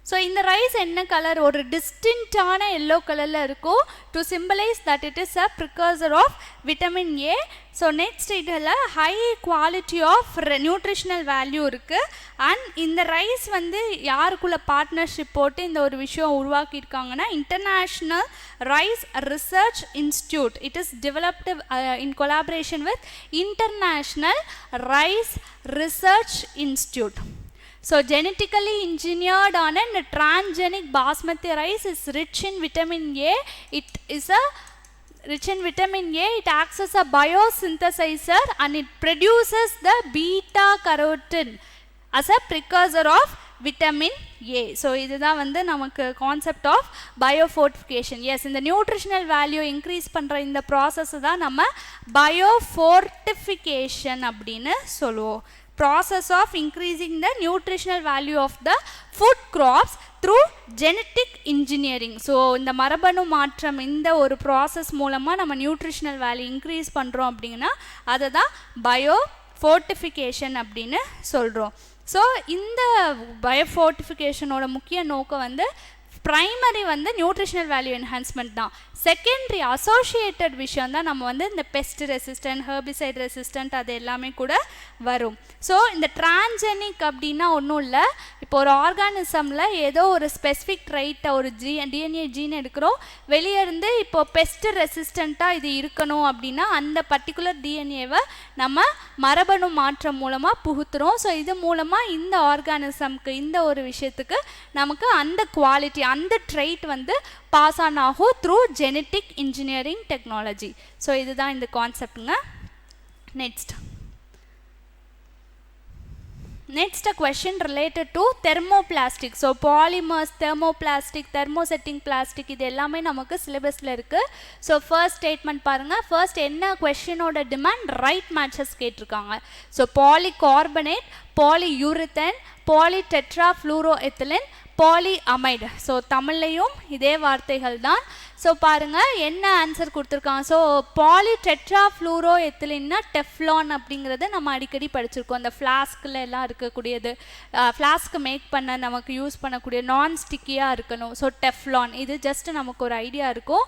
So இந்த ரைஸ் என்ன கலர், ஒரு டிஸ்டிங்டான எல்லோ கலரில் இருக்கும், to simplify that it is a precursor of vitamin A. So next இதில் high quality of nutritional value இருக்குது. அண்ட் இந்த ரைஸ் வந்து யாருக்குள்ள பார்ட்னர்ஷிப் போட்டு இந்த ஒரு விஷயம் உருவாக்கியிருக்காங்கன்னா, international rice research institute. It is developed in collaboration with international rice research institute. So genetically engineered on a transgenic basmati rice is rich in vitamin A. It is a rich in vitamin A. It acts as a biosynthesizer and it produces the beta carotene as a precursor of vitamin A. So இதுதான் வந்து நமக்கு concept of பயோஃபோர்ட்டிஃபிகேஷன். S, இந்த nutritional value increase பண்ணுற இந்த process தான் நம்ம பயோஃபோர்ட்டிஃபிகேஷன் அப்படின்னு சொல்லுவோம். Process of increasing the nutritional value of the food crops through genetic engineering. So இந்த மரபணு மாற்றம் இந்த ஒரு ப்ராசஸ் மூலமாக நம்ம நியூட்ரிஷனல் வேல்யூ இன்க்ரீஸ் பண்ணுறோம் அப்படின்னா அதை தான் பயோஃபோர்ட்டிஃபிகேஷன் அப்படின்னு சொல்கிறோம். ஸோ இந்த பயோஃபோர்ட்டிஃபிகேஷனோட முக்கிய நோக்கம் வந்து ப்ரைமரி வந்து நியூட்ரிஷனல் வேல்யூ என்ஹான்ஸ்மெண்ட் தான். செகண்டரி அசோசியேட்டட் விஷயம் தான் நம்ம வந்து இந்த பெஸ்ட் ரெசிஸ்டன்ட், ஹெர்பிசைட் ரெசிஸ்டன்ட் அது எல்லாமே கூட வரும். ஸோ இந்த டிரான்ஜெனிக் அப்படின்னா ஒன்றும் இல்லை, இப்போ ஒரு ஆர்கானிசமில் ஏதோ ஒரு ஸ்பெசிஃபிக் ட்ரைட்டை ஒரு டிஎன்ஏ ஜீன் எடுக்கிறோம், வெளியே இருந்து இப்போ பெஸ்ட் ரெசிஸ்டண்ட்டாக இது இருக்கணும் அப்படின்னா அந்த பர்டிகுலர் டிஎன்ஏவை நம்ம மரபணு மாற்றம் மூலமாக புகுத்துறோம். ஸோ இது மூலமாக இந்த ஆர்கானிசம்க்கு இந்த ஒரு விஷயத்துக்கு நமக்கு அந்த குவாலிட்டி அந்த ட்ரைட் வந்து பாஸ் ஆன் ஆகும் through genetic engineering technology. So இதுதான் இந்த கான்செப்டுங்க. Next a question related to thermoplastic. So polymers, thermoplastic, thermosetting plastic இது எல்லாமே நமக்கு சிலபஸில் இருக்குது. ஸோ ஃபர்ஸ்ட் ஸ்டேட்மெண்ட் பாருங்கள். ஃபர்ஸ்ட் என்ன கொஷினோட டிமாண்ட் ரைட் மேட்சஸ் கேட்டிருக்காங்க. So polycarbonate, polyurethane, polytetrafluoroethylene, polyamide. So தமிழ்லையும் இதே வார்த்தைகள் தான். ஸோ பாருங்கள் என்ன ஆன்சர் கொடுத்துருக்காங்க. ஸோ பாலிடெட்ராஃப்ளூரோ எத்திலின்னா டெஃப்லான் அப்படிங்கிறது நம்ம அடிக்கடி படிச்சிருக்கோம். அந்த ஃப்ளாஸ்கில் எல்லாம் இருக்கக்கூடியது, ஃப்ளாஸ்க்கு மேக் பண்ண நமக்கு யூஸ் பண்ணக்கூடிய நான் ஸ்டிக்கியாக இருக்கணும். ஸோ டெஃப்லான் இது ஜஸ்ட் நமக்கு ஒரு ஐடியா இருக்கும்.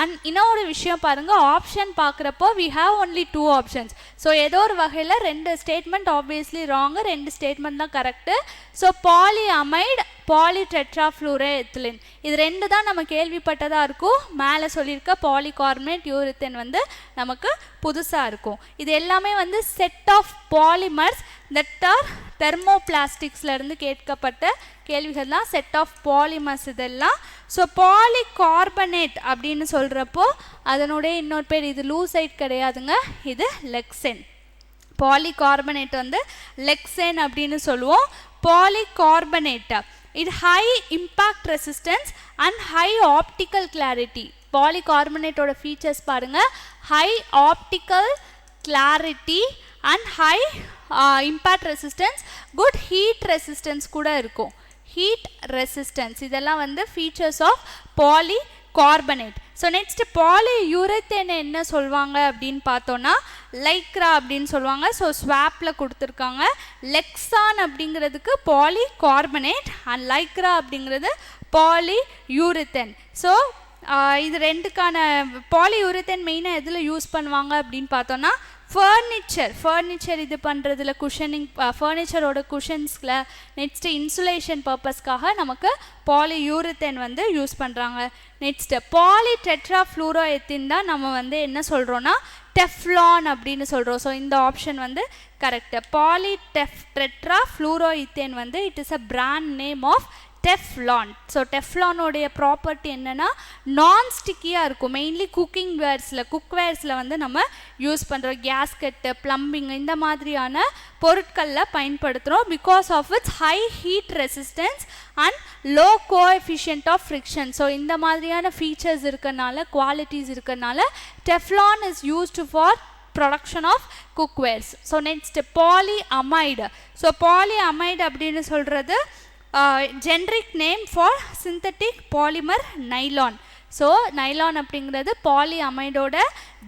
அண்ட் இன்னொரு விஷயம் பாருங்கள், ஆப்ஷன் பார்க்குறப்போ we have only 2 options. So ஏதோ ஒரு வகையில் 2 ஸ்டேட்மெண்ட் ஆப்வியஸ்லி ராங்கு, 2 ஸ்டேட்மெண்ட் தான் கரெக்டு. ஸோ பாலிஅமைடு, பாலிடெட்ராஃப்ளூரோஎத்திலின் இது 2 தான் நம்ம கேள்விப்பட்டதாக இருக்கும். மேலே சொல்லியிருக்க பாலிகார்பனேட், யூரித்தன் வந்து நமக்கு புதுசாக இருக்கும். இது எல்லாமே வந்து set of polymers that are தெர்மோபிளாஸ்டிக்ஸ்லேருந்து கேட்கப்பட்ட கேள்விகள் தான். செட் ஆஃப் பாலிமர்ஸ் இதெல்லாம். ஸோ பாலிகார்பனேட் அப்படின்னு சொல்கிறப்போ அதனுடைய இன்னொரு பேர், இது லூசைட் கிடையாதுங்க, இது லெக்சென். பாலிகார்பனேட் வந்து லெக்சென் அப்படின்னு சொல்லுவோம். பாலிகார்பனேட் இது high impact resistance and high optical clarity. பாலிகார்பனேட்டோட ஃபீச்சர்ஸ் பாருங்கள், high optical clarity and high impact resistance, good heat resistance கூட இருக்கும். ஹீட் ரெசிஸ்டன்ஸ் இதெல்லாம் வந்து features of polycarbonate. So next பாலியூரித்தேனை என்ன சொல்லுவாங்க அப்படின்னு பார்த்தோன்னா லைக்ரா அப்படின்னு சொல்லுவாங்க. ஸோ ஸ்வாப்பில் கொடுத்துருக்காங்க. லெக்சான் அப்படிங்கிறதுக்கு பாலிகார்பனேட் அண்ட் லைக்ரா அப்படிங்கிறது பாலியூரித்தன். ஸோ இது ரெண்டுக்கான பாலியூரித்தன் மெயினாக எதில் யூஸ் பண்ணுவாங்க அப்படின்னு பார்த்தோன்னா ஃபர்னிச்சர் இது பண்ணுறதுல குஷனிங் ஃபர்னிச்சரோட குஷன்ஸில் நெக்ஸ்ட்டு இன்சுலேஷன் பர்பஸ்க்காக நமக்கு பாலியூரித்தேன் வந்து யூஸ் பண்ணுறாங்க. நெக்ஸ்ட்டு பாலிடெட்ராஃப்ளூரோஎத்தின் தான் நம்ம வந்து என்ன சொல்கிறோன்னா டெஃப்லான் அப்படின்னு சொல்கிறோம். ஸோ இந்த ஆப்ஷன் வந்து கரெக்டு. பாலிடெட்ராஃப்ளூரோஇத்தேன் வந்து it is a brand name of Teflon. So டெஃப்லானோடைய ப்ராப்பர்ட்டி என்னென்னா நான் ஸ்டிக்கியாக இருக்கும். மெயின்லி குக்வேர்ஸில் வந்து நம்ம யூஸ் பண்ணுறோம். கேஸ்கெட்டு, ப்ளம்பிங் இந்த மாதிரியான பொருட்களில் பயன்படுத்துகிறோம். Because of its high heat resistance and low coefficient of friction. So இந்த மாதிரியான ஃபீச்சர்ஸ் இருக்கனால, குவாலிட்டிஸ் இருக்கனால Teflon is used for production of cookwares. So next polyamide. So polyamide அப்படின்னு சொல்கிறது generic name for synthetic polymer nylon. So nylon அப்படிங்கிறது பாலிஅமைடோட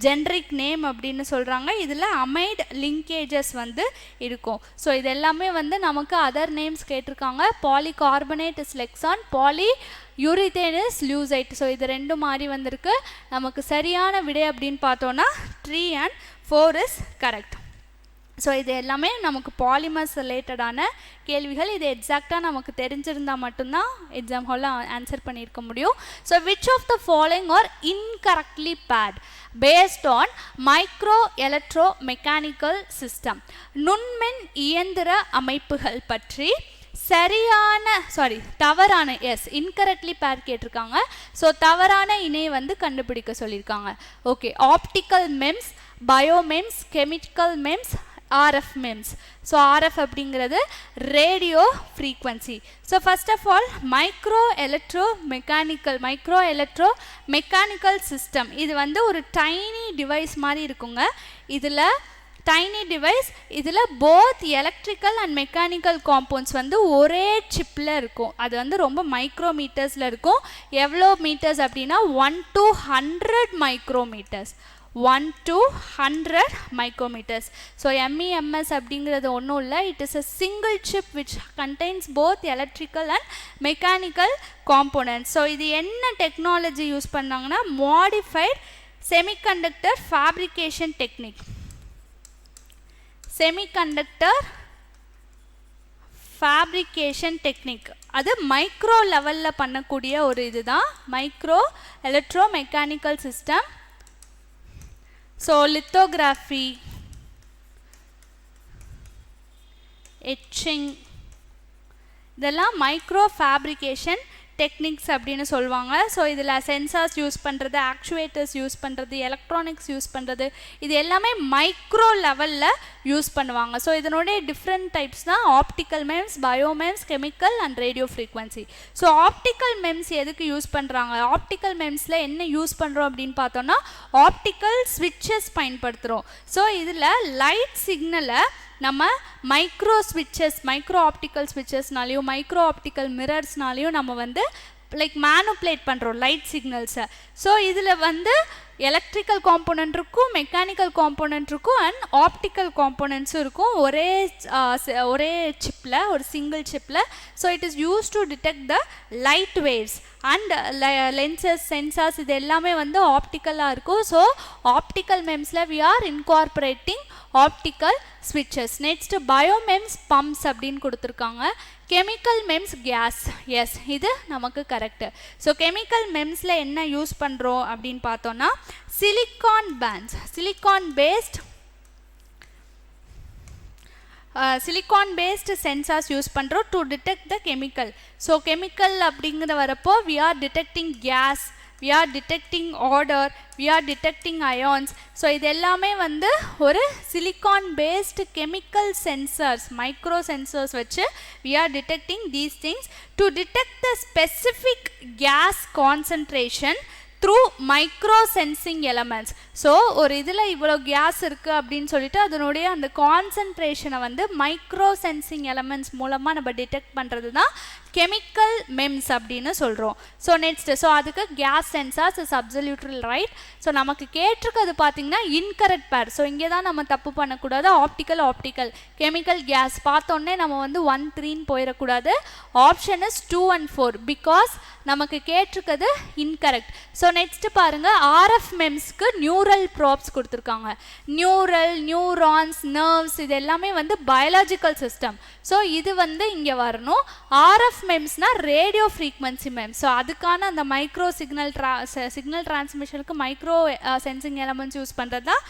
generic name அப்படின்னு சொல்கிறாங்க. இதில் அமைடு லிங்கேஜஸ் வந்து இருக்கும். ஸோ இது எல்லாமே வந்து நமக்கு அதர் நேம்ஸ் கேட்டிருக்காங்க. Polycarbonate is Lexan, polyurethane is Lucite. So இது ரெண்டு மாதிரி வந்திருக்கு. நமக்கு சரியான விடை அப்படின்னு பார்த்தோன்னா 3 and 4 இஸ் கரெக்ட். ஸோ இது எல்லாமே நமக்கு பாலிமர்ஸ் ரிலேட்டடான கேள்விகள். இது எக்ஸாக்டாக நமக்கு தெரிஞ்சிருந்தால் மட்டும்தான் எக்ஸாம் ஹாலில் ஆன்சர் பண்ணியிருக்க முடியும். So which of the following are incorrectly bad based on micro electro mechanical system? நுண்மின் இயந்திர அமைப்புகள் பற்றி தவறான இன்கரெக்ட்லி பேர் கேட்டிருக்காங்க. ஸோ தவறான இணையை வந்து கண்டுபிடிக்க சொல்லியிருக்காங்க. Okay, optical MEMS, bioMEMS, chemical MEMS, RF MEMS. So RF அப்படிங்கிறது radio frequency. So first of all micro electro mechanical system. இது வந்து ஒரு டைனி டிவைஸ் மாதிரி இருக்குங்க. இதில் both electrical and mechanical compounds வந்து ஒரே சிப்பில் இருக்கும். அது வந்து ரொம்ப மைக்ரோமீட்டர்ஸில் இருக்கும். எவ்வளோ மீட்டர்ஸ் அப்படின்னா 1 to 100 micrometres. 1 to 100 micrometers. So MEMS அப்படிங்கிறது ஒன்றும் இல்லை. It is a single chip which contains both electrical and mechanical components. So இது என்ன டெக்னாலஜி யூஸ் பண்ணாங்கன்னா modified semiconductor fabrication technique. அது மைக்ரோ லெவலில் பண்ணக்கூடிய ஒரு இதுதான் micro electro mechanical system. So lithography, எட்சிங் இதெல்லாம் மைக்ரோ ஃபேப்ரிகேஷன் டெக்னிக்ஸ் அப்படின்னு சொல்லுவாங்க. ஸோ இதில் சென்சார்ஸ் யூஸ் பண்ணுறது, ஆக்சுவேட்டர்ஸ் யூஸ் பண்ணுறது, எலக்ட்ரானிக்ஸ் யூஸ் பண்ணுறது, இது எல்லாமே மைக்ரோ லெவலில் யூஸ் பண்ணுவாங்க. ஸோ இதனுடைய டிஃப்ரெண்ட் டைப்ஸ் தான் optical MEMS, bioMEMS, chemical and radio frequency. So optical MEMS எதுக்கு யூஸ் பண்ணுறாங்க? ஆப்டிக்கல் மெம்ஸில் என்ன யூஸ் பண்ணுறோம் அப்படின்னு பார்த்தோன்னா ஆப்டிக்கல் ஸ்விட்சஸ் பயன்படுத்துகிறோம். ஸோ இதில் லைட் சிக்னலை நம்ம மைக்ரோ ஆப்டிக்கல் ஸ்விட்சஸ்னாலையும் மைக்ரோ ஆப்டிக்கல் மிரர்ஸ்னாலையும் நம்ம வந்து லைக் மேனுப்ளேட் பண்ணுறோம் லைட் சிக்னல்ஸை. ஸோ இதில் வந்து எலக்ட்ரிக்கல் காம்போனன்ட் இருக்கும், மெக்கானிக்கல் காம்போனன்ட் இருக்கும் அண்ட் ஆப்டிக்கல் காம்போனன்ட்ஸும் இருக்கும் ஒரே சிப்பில், ஒரு சிங்கிள் சிப்பில். So it is use to detect the light waves and lenses, sensors இது எல்லாமே வந்து ஆப்டிக்கலாக இருக்கும். ஸோ ஆப்டிக்கல் மெம்ஸில் வி ஆர் இன்கார்பரேட்டிங் ஆப்டிக்கல் ஸ்விட்சஸ். நெக்ஸ்ட் பயோமெம்ஸ் பம்ப்ஸ் அப்படின்னு கொடுத்துருக்காங்க. Chemical MEMS case. எஸ், இது நமக்கு கரெக்டு. ஸோ கெமிக்கல் மெம்ஸில் என்ன யூஸ் பண்ணுறோம் அப்படின்னு பார்த்தோன்னா சிலிக்கான் பேஸ்ட் சென்சார்ஸ் யூஸ் பண்ணுறோம் to detect the chemical. So chemical அப்படிங்கிற வரப்போ we are detecting gas, we are detecting odor, we are detecting ions. So இது எல்லாமே வந்து ஒரு silicon based chemical sensors, micro sensors வச்சு we are detecting these things to detect the specific gas concentration through micro sensing elements. So ஒரு இதில் இவ்வளோ case இருக்குது அப்படின்னு சொல்லிட்டு அதனுடைய அந்த கான்சன்ட்ரேஷனை வந்து மைக்ரோ சென்சிங் எலமெண்ட்ஸ் மூலமாக நம்ம டிடெக்ட் பண்ணுறது தான் கெமிக்கல் மெம்ஸ் அப்படின்னு சொல்கிறோம். ஸோ நெக்ஸ்ட்டு ஸோ அதுக்கு gas sensors is absolutely right. So நமக்கு கேட்டிருக்கிறது பார்த்தீங்கன்னா இன்கரெக்ட் பேர். ஸோ இங்கே தான் நம்ம தப்பு பண்ணக்கூடாது. ஆப்டிக்கல் கெமிக்கல் கேஸ் பார்த்தோன்னே நம்ம வந்து 1 3ன்னு போயிடக்கூடாது. ஆப்ஷன் இஸ் 2 and 4 பிகாஸ் நமக்கு கேட்டிருக்கிறது இன்கரெக்ட். ஸோ நெக்ஸ்ட் பாருங்கள், ஆர்எஃப் மெம்ஸ்க்கு நியூரல் ப்ராப்ஸ் கொடுத்துருக்காங்க. நியூரான்ஸ், நர்வ்ஸ் இது எல்லாமே வந்து பயாலஜிக்கல் சிஸ்டம். ஸோ இது வந்து இங்கே வரணும். ஆர்எஃப் மெம்ஸ்னால் ரேடியோ ஃப்ரீக்வன்சி மெம்ஸ். ஸோ அதுக்கான அந்த மைக்ரோ சிக்னல் டிரான்ஸ்மிஷனுக்கு மைக்ரோ சென்சிங் எலமெண்ட்ஸ் யூஸ் பண்ணுறது தான்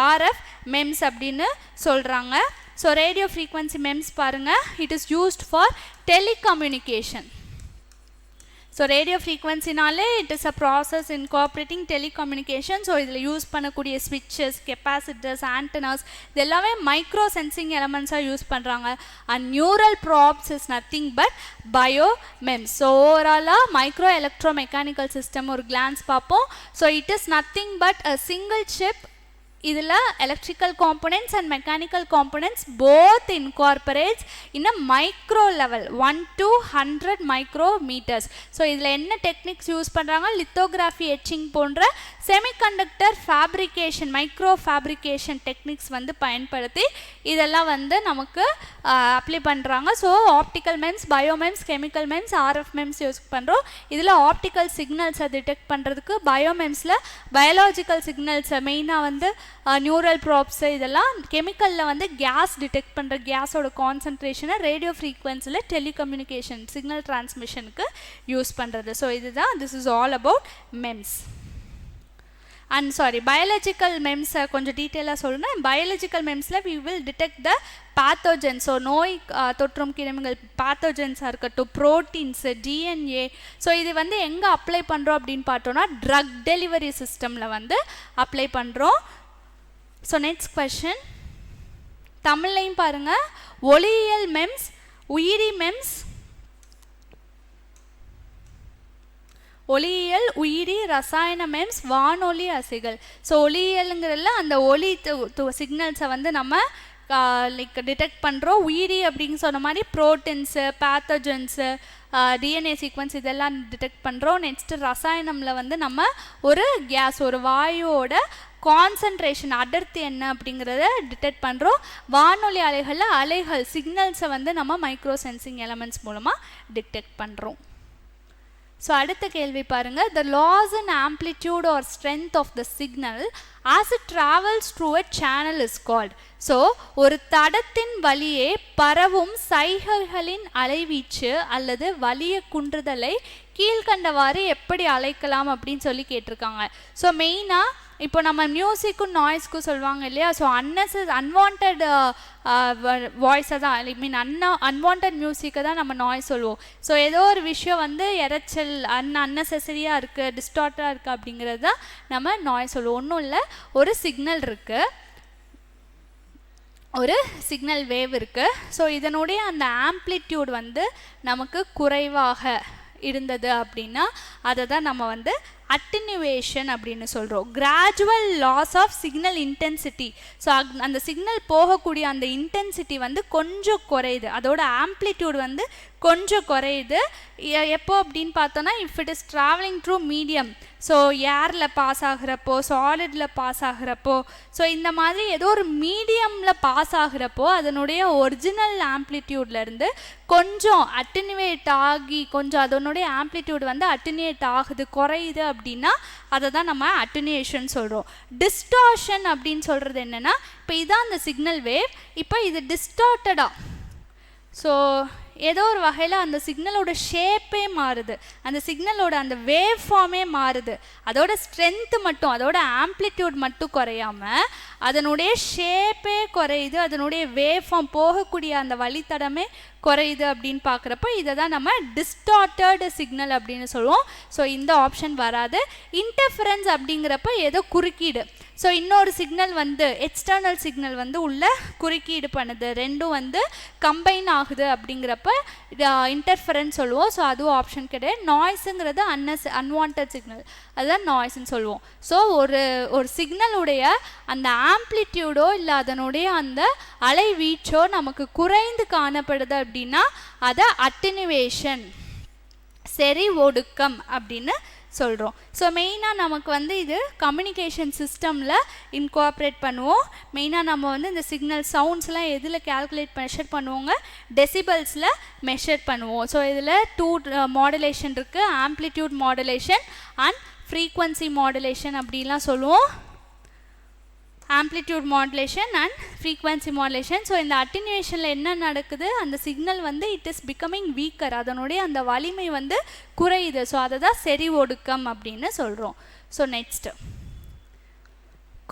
ஆர்எஃப் மெம்ஸ் அப்படின்னு சொல்கிறாங்க. ஸோ ரேடியோ ஃப்ரீக்வன்சி மெம்ஸ் பாருங்கள், it is used for telecommunication. So radio ஃப்ரீக்வன்சினாலே it is a process incorporating telecommunication. So இதில் யூஸ் பண்ணக்கூடிய ஸ்விட்சஸ், கெப்பாசிட்டர்ஸ், ஆண்டனாஸ் இது எல்லாமே மைக்ரோ சென்சிங் எலமெண்ட்ஸாக யூஸ் பண்ணுறாங்க. And neural probes is nothing but bio MEMS. So ஓவராலாக மைக்ரோ எலக்ட்ரோ மெக்கானிக்கல் சிஸ்டம் ஒரு கிளான்ஸ் பார்ப்போம். So it is nothing but a single chip. இதில் electrical components and mechanical components both incorporates in a micro level 1 to 100 micrometres. So இதில் என்ன techniques use பண்ணுறாங்க, lithography, எட்சிங் போன்ற semiconductor fabrication, micro fabrication techniques வந்து பயன்படுத்தி இதெல்லாம் வந்து நமக்கு அப்ளை பண்ணுறாங்க. So optical MEMS, bioMEMS, chemical MEMS, RF MEMS use பண்ணுறோம். இதில் ஆப்டிக்கல் சிக்னல்ஸை டிடெக்ட் பண்ணுறதுக்கு பயோமெம்ஸில் பயாலஜிக்கல் சிக்னல்ஸை மெயினாக வந்து நியூரல் ப்ராப்ஸு இதெல்லாம், கெமிக்கலில் வந்து கேஸ் டிடெக்ட் பண்ணுற கேஸோட கான்சன்ட்ரேஷனை ரேடியோ ஃப்ரீக்வன்சியில் டெலிகம்யூனிகேஷன் சிக்னல் டிரான்ஸ்மிஷனுக்கு யூஸ் பண்ணுறது. ஸோ இதுதான் this is all about MEMS. And sorry, biological மெம்ஸை கொஞ்சம் டீட்டெயிலாக சொல்லணும். பயாலஜிக்கல் மெம்ஸில் we will detect the pathogens. So நோய் தொற்றும் கிருமிகள், பேத்தோஜன்ஸாக இருக்கட்டும், ப்ரோட்டீன்ஸு, டிஎன்ஏ. ஸோ இது வந்து எங்கே அப்ளை பண்ணுறோம் அப்படின்னு பார்த்தோன்னா ட்ரக் டெலிவரி சிஸ்டமில் வந்து அப்ளை பண்ணுறோம். ஸோ நெக்ஸ்ட் கொஷின் தமிழ்லையும் பாருங்கள், ஒளியியல் மெம்ஸ், உயிரி மெம்ஸ், ஒளியியல், உயிரி, ரசாயன மெம்ஸ், வானொலி அசைகள். ஸோ ஒளியியலுங்கிறதுல அந்த ஒளி சிக்னல்ஸை வந்து நம்ம லைக் டிடெக்ட் பண்ணுறோம். உயிரி அப்படின்னு சொன்ன மாதிரி ப்ரோட்டீன்ஸு, பேத்தோஜன்ஸு, டிஎன்ஏ சீக்வன்ஸ் இதெல்லாம் டிடெக்ட் பண்ணுறோம். நெக்ஸ்ட்டு ரசாயனமில் வந்து நம்ம ஒரு கேஸ், ஒரு வாயுவோட கான்சன்ட்ரேஷன், அடர்த்தி என்ன அப்படிங்கிறத டிடெக்ட் பண்ணுறோம். வானொலி அலைகள் சிக்னல்ஸை வந்து நம்ம மைக்ரோ சென்சிங் எலமெண்ட்ஸ் மூலமாக டிடெக்ட் பண்ணுறோம். ஸோ அடுத்த கேள்வி பாருங்கள், the loss in amplitude or strength of the signal as it travels through a channel is called. So ஒரு தடத்தின் வழியே பரவும் சைகைகளின் அலைவீச்சு அல்லது வலிய குன்றுதலை கீழ்கண்டவாறு எப்படி அழைக்கலாம் அப்படின்னு சொல்லி கேட்டிருக்காங்க. ஸோ மெயினாக இப்போ நம்ம மியூசிக்கும் நாய்ஸ்க்கும் சொல்லுவாங்க இல்லையா. ஸோ அன்வான்ட் வாய்ஸை தான், ஐ மீன் அன்வான்ட் மியூசிக்கை தான் நம்ம நாய்ஸ் சொல்லுவோம். ஸோ ஏதோ ஒரு விஷயம் வந்து இறைச்சல், அன்னெசரியாக இருக்குது, டிஸ்டார்ட்டாக இருக்குது அப்படிங்கிறது தான் நம்ம நாய்ஸ் சொல்லுவோம். ஒன்றும் இல்லை, ஒரு சிக்னல் இருக்குது, ஒரு சிக்னல் வேவ் இருக்குது. ஸோ இதனுடைய அந்த ஆம்ப்ளிடியூட் வந்து நமக்கு குறைவாக இருந்தது அப்படின்னா அதை தான் நம்ம வந்து அட்டினுவேஷன் அப்படின்னு சொல்கிறோம். Gradual loss of signal intensity. So அந்த சிக்னல் போகக்கூடிய அந்த இன்டென்சிட்டி வந்து கொஞ்சம் குறையுது, அதோட ஆம்ப்ளிடியூட் வந்து கொஞ்சம் குறையுது. எப்போ அப்படின்னு பார்த்தோன்னா, if it is travelling through medium, so ஏரில் பாஸ் ஆகிறப்போ, சாலிடில் பாஸ் ஆகிறப்போ, ஸோ இந்த மாதிரி ஏதோ ஒரு மீடியமில் பாஸ் ஆகிறப்போ அதனுடைய ஒரிஜினல் ஆம்ப்ளிடியூட்லேருந்து கொஞ்சம் அட்டினுவேட் ஆகி, கொஞ்சம் அதனுடைய ஆம்ப்ளிடியூட் வந்து அட்டினுவேட் ஆகுது, குறையுது அப்படின்னா அதை தான் நம்ம அட்டினுவேஷன் சொல்கிறோம். டிஸ்டார்ஷன் அப்படின்னு சொல்கிறது என்னென்னா, இப்போ இதான் அந்த சிக்னல் வேவ், இப்போ இது டிஸ்டார்ட்டடாக, ஸோ ஏதோ ஒரு வகையில் அந்த சிக்னலோட ஷேப்பே மாறுது, அந்த சிக்னலோட அந்த வேவ் ஃபார்மே மாறுது. அதோட ஸ்ட்ரென்த்து மட்டும், அதோட ஆம்ப்ளிடியூட் மட்டும் குறையாமல் அதனுடைய ஷேப்பே குறையுது, அதனுடைய வேவ் ஃபார்ம் போகக்கூடிய அந்த வழித்தடமே குறையுது அப்படின்னு பார்க்குறப்போ இதை தான் நம்ம டிஸ்டார்ட்டட் சிக்னல் அப்படின்னு சொல்லுவோம். ஸோ இந்த ஆப்ஷன் வராது. இன்டர்ஃபரன்ஸ் அப்படிங்கிறப்ப ஏதோ குறுக்கீடு, ஸோ இன்னொரு சிக்னல் வந்து எக்ஸ்டர்னல் சிக்னல் வந்து உள்ள குறுக்கீடு பண்ணுது, ரெண்டும் வந்து கம்பைன் ஆகுது அப்படிங்கிறப்ப இன்டர்ஃபரன்ஸ் சொல்லுவோம். ஸோ அதுவும் ஆப்ஷன் கிடையாது. நாய்ஸுங்கிறது அன்வான்ட் சிக்னல், அதுதான் நாய்ஸ்ன்னு சொல்லுவோம். ஸோ ஒரு சிக்னலுடைய அந்த ஆம்ப்ளிடியூடோ இல்லை அதனுடைய அந்த அலை வீச்சோ நமக்கு குறைந்து காணப்படுது அப்படின்னா அதை அட்டினுவேஷன், சரி ஒடுக்கம் அப்படின்னு சொல்கிறோம். ஸோ மெயினாக நமக்கு வந்து இது கம்யூனிகேஷன் சிஸ்டமில் இன்கார்ப்ரேட் பண்ணுவோம். மெயினாக நம்ம வந்து இந்த சிக்னல் சவுண்ட்ஸ்லாம் எதில் மெஷர் பண்ணுவோங்க, டெசிபல்ஸில் மெஷர் பண்ணுவோம். ஸோ இதில் 2 மாடுலேஷன் இருக்குது, amplitude modulation and frequency modulation அப்படிலாம் சொல்லுவோம். Amplitude modulation and frequency modulation. So இந்த அட்டினுவேஷனில் என்ன நடக்குது, அந்த சிக்னல் வந்து இட் இஸ் பிகமிங் வீக்கர், அதனுடைய அந்த வலிமை வந்து குறையுது. ஸோ அதை தான் செறி ஒடுக்கம் அப்படின்னு சொல்கிறோம். So next,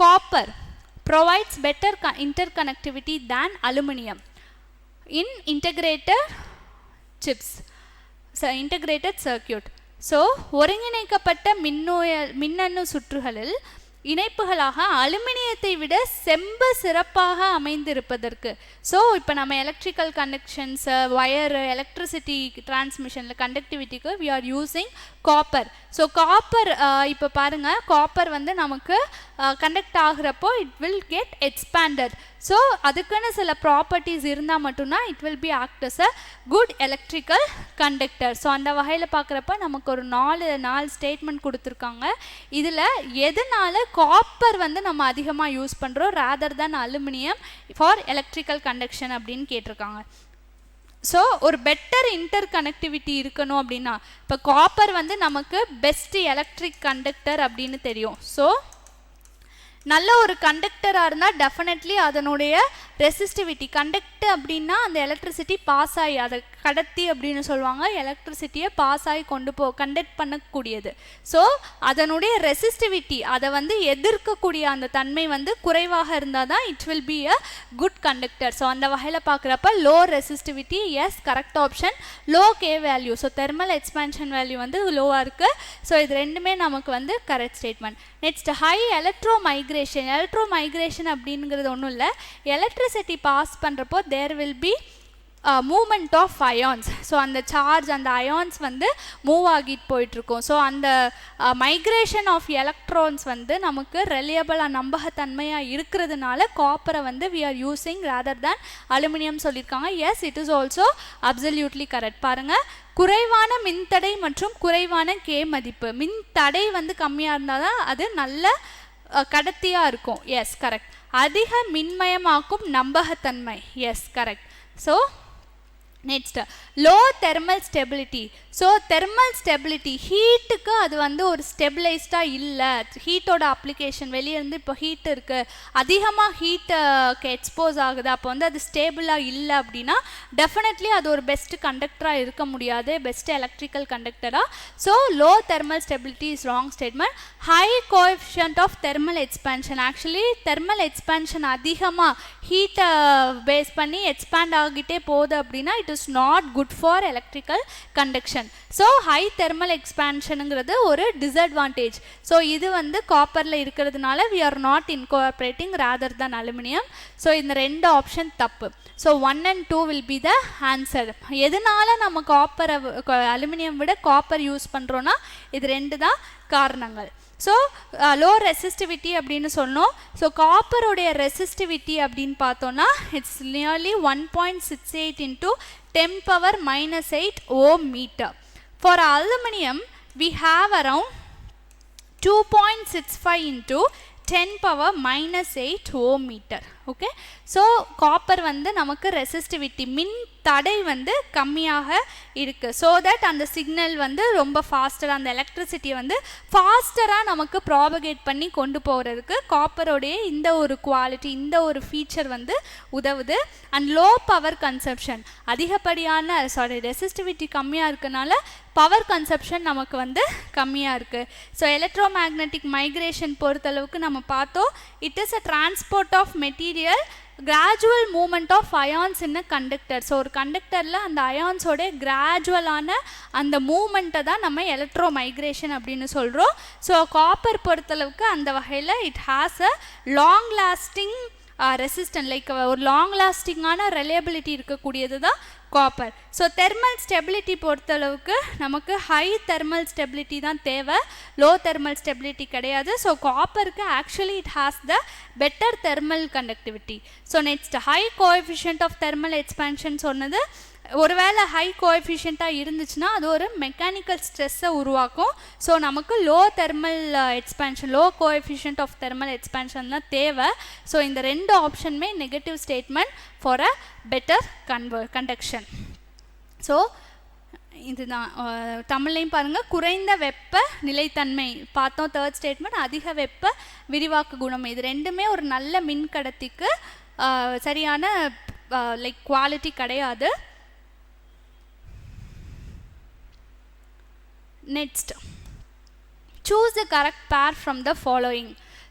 copper provides better interconnectivity than aluminium in integrated chips, integrated circuit. So ஒருங்கிணைக்கப்பட்ட மின்னணு சுற்றுகளில் இணைப்புகளாக அலுமினியத்தை விட செம்பு சிறப்பாக அமைந்திருப்பதற்கு. ஸோ இப்போ நம்ம எலக்ட்ரிக்கல் கனெக்ஷன்ஸ், வயரு, எலக்ட்ரிசிட்டி டிரான்ஸ்மிஷனில் கண்டக்டிவிட்டிக்கு we are using copper. So copper இப்போ பாருங்கள், காப்பர் வந்து நமக்கு கண்டக்ட் ஆகிறப்போ it will get expanded. So அதுக்குன்னு சில ப்ராப்பர்ட்டிஸ் இருந்தால் மட்டும்தான் it will be act as a good electrical conductor. So அந்த வகையில் பார்க்குறப்ப நமக்கு ஒரு 4 ஸ்டேட்மெண்ட் கொடுத்துருக்காங்க. இதில் எதனால் காப்பர் வந்து நம்ம அதிகமாக யூஸ் பண்ணுறோம் rather than aluminium for electrical conduction அப்படின்னு கேட்டிருக்காங்க. ஸோ ஒரு பெட்டர் இன்டர் கனெக்டிவிட்டி இருக்கணும் அப்படின்னா இப்போ காப்பர் வந்து நமக்கு பெஸ்ட் எலக்ட்ரிக் கண்டக்டர் அப்படின்னு தெரியும். ஸோ நல்ல ஒரு கண்டக்டராக இருந்தால் டெஃபினெட்லி அதனுடைய ரெசிஸ்டிவிட்டி, கண்டக்ட் அப்படின்னா அந்த எலக்ட்ரிசிட்டி பாஸ் ஆகி, அதை கடத்தி அப்படின்னு சொல்லுவாங்க, எலக்ட்ரிசிட்டியை பாஸ் ஆகி கண்டக்ட் பண்ணக்கூடியது. ஸோ அதனுடைய ரெசிஸ்டிவிட்டி, அதை வந்து எதிர்க்கக்கூடிய அந்த தன்மை வந்து குறைவாக இருந்தால் தான் it will be a good conductor. So அந்த வகையில் பார்க்குறப்ப low resistivity, yes correct option. Low K value, so thermal expansion value வந்து லோவாக இருக்குது. ஸோ இது ரெண்டுமே நமக்கு வந்து correct statement. Next, high electromigration அப்படிங்கிறது ஒன்றும் இல்லை, எலக்ட்ரிசிட்டி பாஸ் பண்ணுறப்போ there will be movement of ions. So அந்த சார்ஜ், அந்த அயான்ஸ் வந்து மூவ் ஆகிட்டு போயிட்டுருக்கோம். ஸோ அந்த மைக்ரேஷன் ஆஃப் எலக்ட்ரான்ஸ் வந்து நமக்கு ரெலியபிளாக நம்பகத்தன்மையாக இருக்கிறதுனால காப்பரை வந்து we are using rather than aluminium சொல்லியிருக்காங்க. Yes, it is also absolutely correct. பாருங்கள், குறைவான மின்தடை மற்றும் குறைவான கே மதிப்பு, மின்தடை வந்து கம்மியாக இருந்தால் தான் அது நல்ல கடத்தியாக இருக்கும். Yes correct. அதிக மின்மயமாக்கும் நம்பகத்தன்மை, yes correct. So next, low thermal stability. So thermal stability, ஹீட்டுக்கு அது வந்து ஒரு ஸ்டெபிளைஸ்டாக இல்லை, ஹீட்டோட அப்ளிகேஷன் வெளியே இருந்து இப்போ ஹீட் இருக்குது, அதிகமாக ஹீட்டுக்கு எக்ஸ்போஸ் ஆகுது, அப்போ வந்து அது ஸ்டேபிளாக இல்லை அப்படின்னா டெஃபினெட்லி அது ஒரு பெஸ்ட் கண்டக்டராக இருக்க முடியாது, பெஸ்ட் எலக்ட்ரிக்கல் கண்டக்டராக. So low thermal stability is wrong statement. High coefficient of thermal expansion, actually thermal expansion அதிகமாக ஹீட்டை பேஸ் பண்ணி எக்ஸ்பேண்ட் ஆகிட்டே போகுது அப்படின்னா it is not good for electrical conduction. So high thermal எக்ஸ்பேன்ஷனுங்கிறது ஒரு டிஸ்அட்வான்டேஜ். ஸோ இது வந்து காப்பரில் இருக்கிறதுனால we are not incorporating rather than aluminium. So இந்த 2 ஆப்ஷன் தப்பு. So 1 and 2 will be the answer. எதனால நம்ம காப்பரை அலுமினியம் விட காப்பர் யூஸ் பண்ணுறோன்னா இது 2 தான் காரணங்கள். ஸோ லோ ரெசிஸ்டிவிட்டி அப்படின்னு சொன்னோம். ஸோ காப்பருடைய ரெசிஸ்டிவிட்டி அப்படின்னு பார்த்தோன்னா it's nearly 1.68 into 10⁻⁻8 ohm meter. For aluminum we have around 2.65 into 10⁻⁻8 ohm meter. Okay, so copper வந்து நமக்கு ரெசிஸ்டிவிட்டி, மின் தடை வந்து கம்மியாக இருக்குது. ஸோ தட் அந்த சிக்னல் வந்து ரொம்ப ஃபாஸ்டராக, அந்த எலக்ட்ரிசிட்டியை வந்து ஃபாஸ்டராக நமக்கு ப்ராபகேட் பண்ணி கொண்டு போகிறதுக்கு காப்பரோடைய இந்த ஒரு குவாலிட்டி, இந்த ஒரு ஃபீச்சர் வந்து உதவுது. அண்ட் லோ பவர் கன்சப்ஷன், அதிகப்படியான ரெசிஸ்டிவிட்டி கம்மியாக இருக்கனால பவர் கன்சப்ஷன் நமக்கு வந்து கம்மியாக இருக்குது. ஸோ எலக்ட்ரோ மேக்னெட்டிக் மைக்ரேஷன் பொறுத்தளவுக்கு நம்ம பார்த்தோம், it is a transport of material gradual movement of ions in a conductor. So ஒரு கண்டக்டரில் அந்த அயான்ஸோடைய கிராஜுவலான அந்த மூமெண்ட்டை தான் நம்ம எலக்ட்ரோ மைக்ரேஷன் அப்படின்னு சொல்கிறோம். ஸோ காப்பர் பொறுத்தளவுக்கு அந்த வகையில் it has a long lasting resistant, like ஒரு லாங் லாஸ்டிங்கான ரிலையபிலிட்டி இருக்கக்கூடியது தான் காப்பர். ஸோ தெர்மல் ஸ்டெபிலிட்டி பொறுத்தளவுக்கு நமக்கு ஹை தெர்மல் ஸ்டெபிலிட்டி தான் தேவை, லோ தெர்மல் ஸ்டெபிலிட்டி கிடையாது. ஸோ காப்பருக்கு actually it has the better thermal conductivity. So next high coefficient of thermal expansion சொன்னது, ஒருவேளை ஹை கோஎஃபிஷியண்ட்டாக இருந்துச்சுன்னா அது ஒரு மெக்கானிக்கல் ஸ்ட்ரெஸ்ஸை உருவாக்கும். ஸோ நமக்கு low thermal expansion, low coefficient of thermal expansion தான் தேவை. ஸோ இந்த ரெண்டு ஆப்ஷனுமே negative statement for a better conduction. So இதுதான் தமிழ்லையும் பாருங்கள், குறைந்த வெப்ப நிலைத்தன்மை பார்த்தோம். தேர்ட் ஸ்டேட்மெண்ட் அதிக வெப்ப விரிவாக்க குணம். இது ரெண்டுமே ஒரு நல்ல மின்கடத்திக்கு சரியான லைக் குவாலிட்டி கிடையாது. Next, choose the correct pair from the following.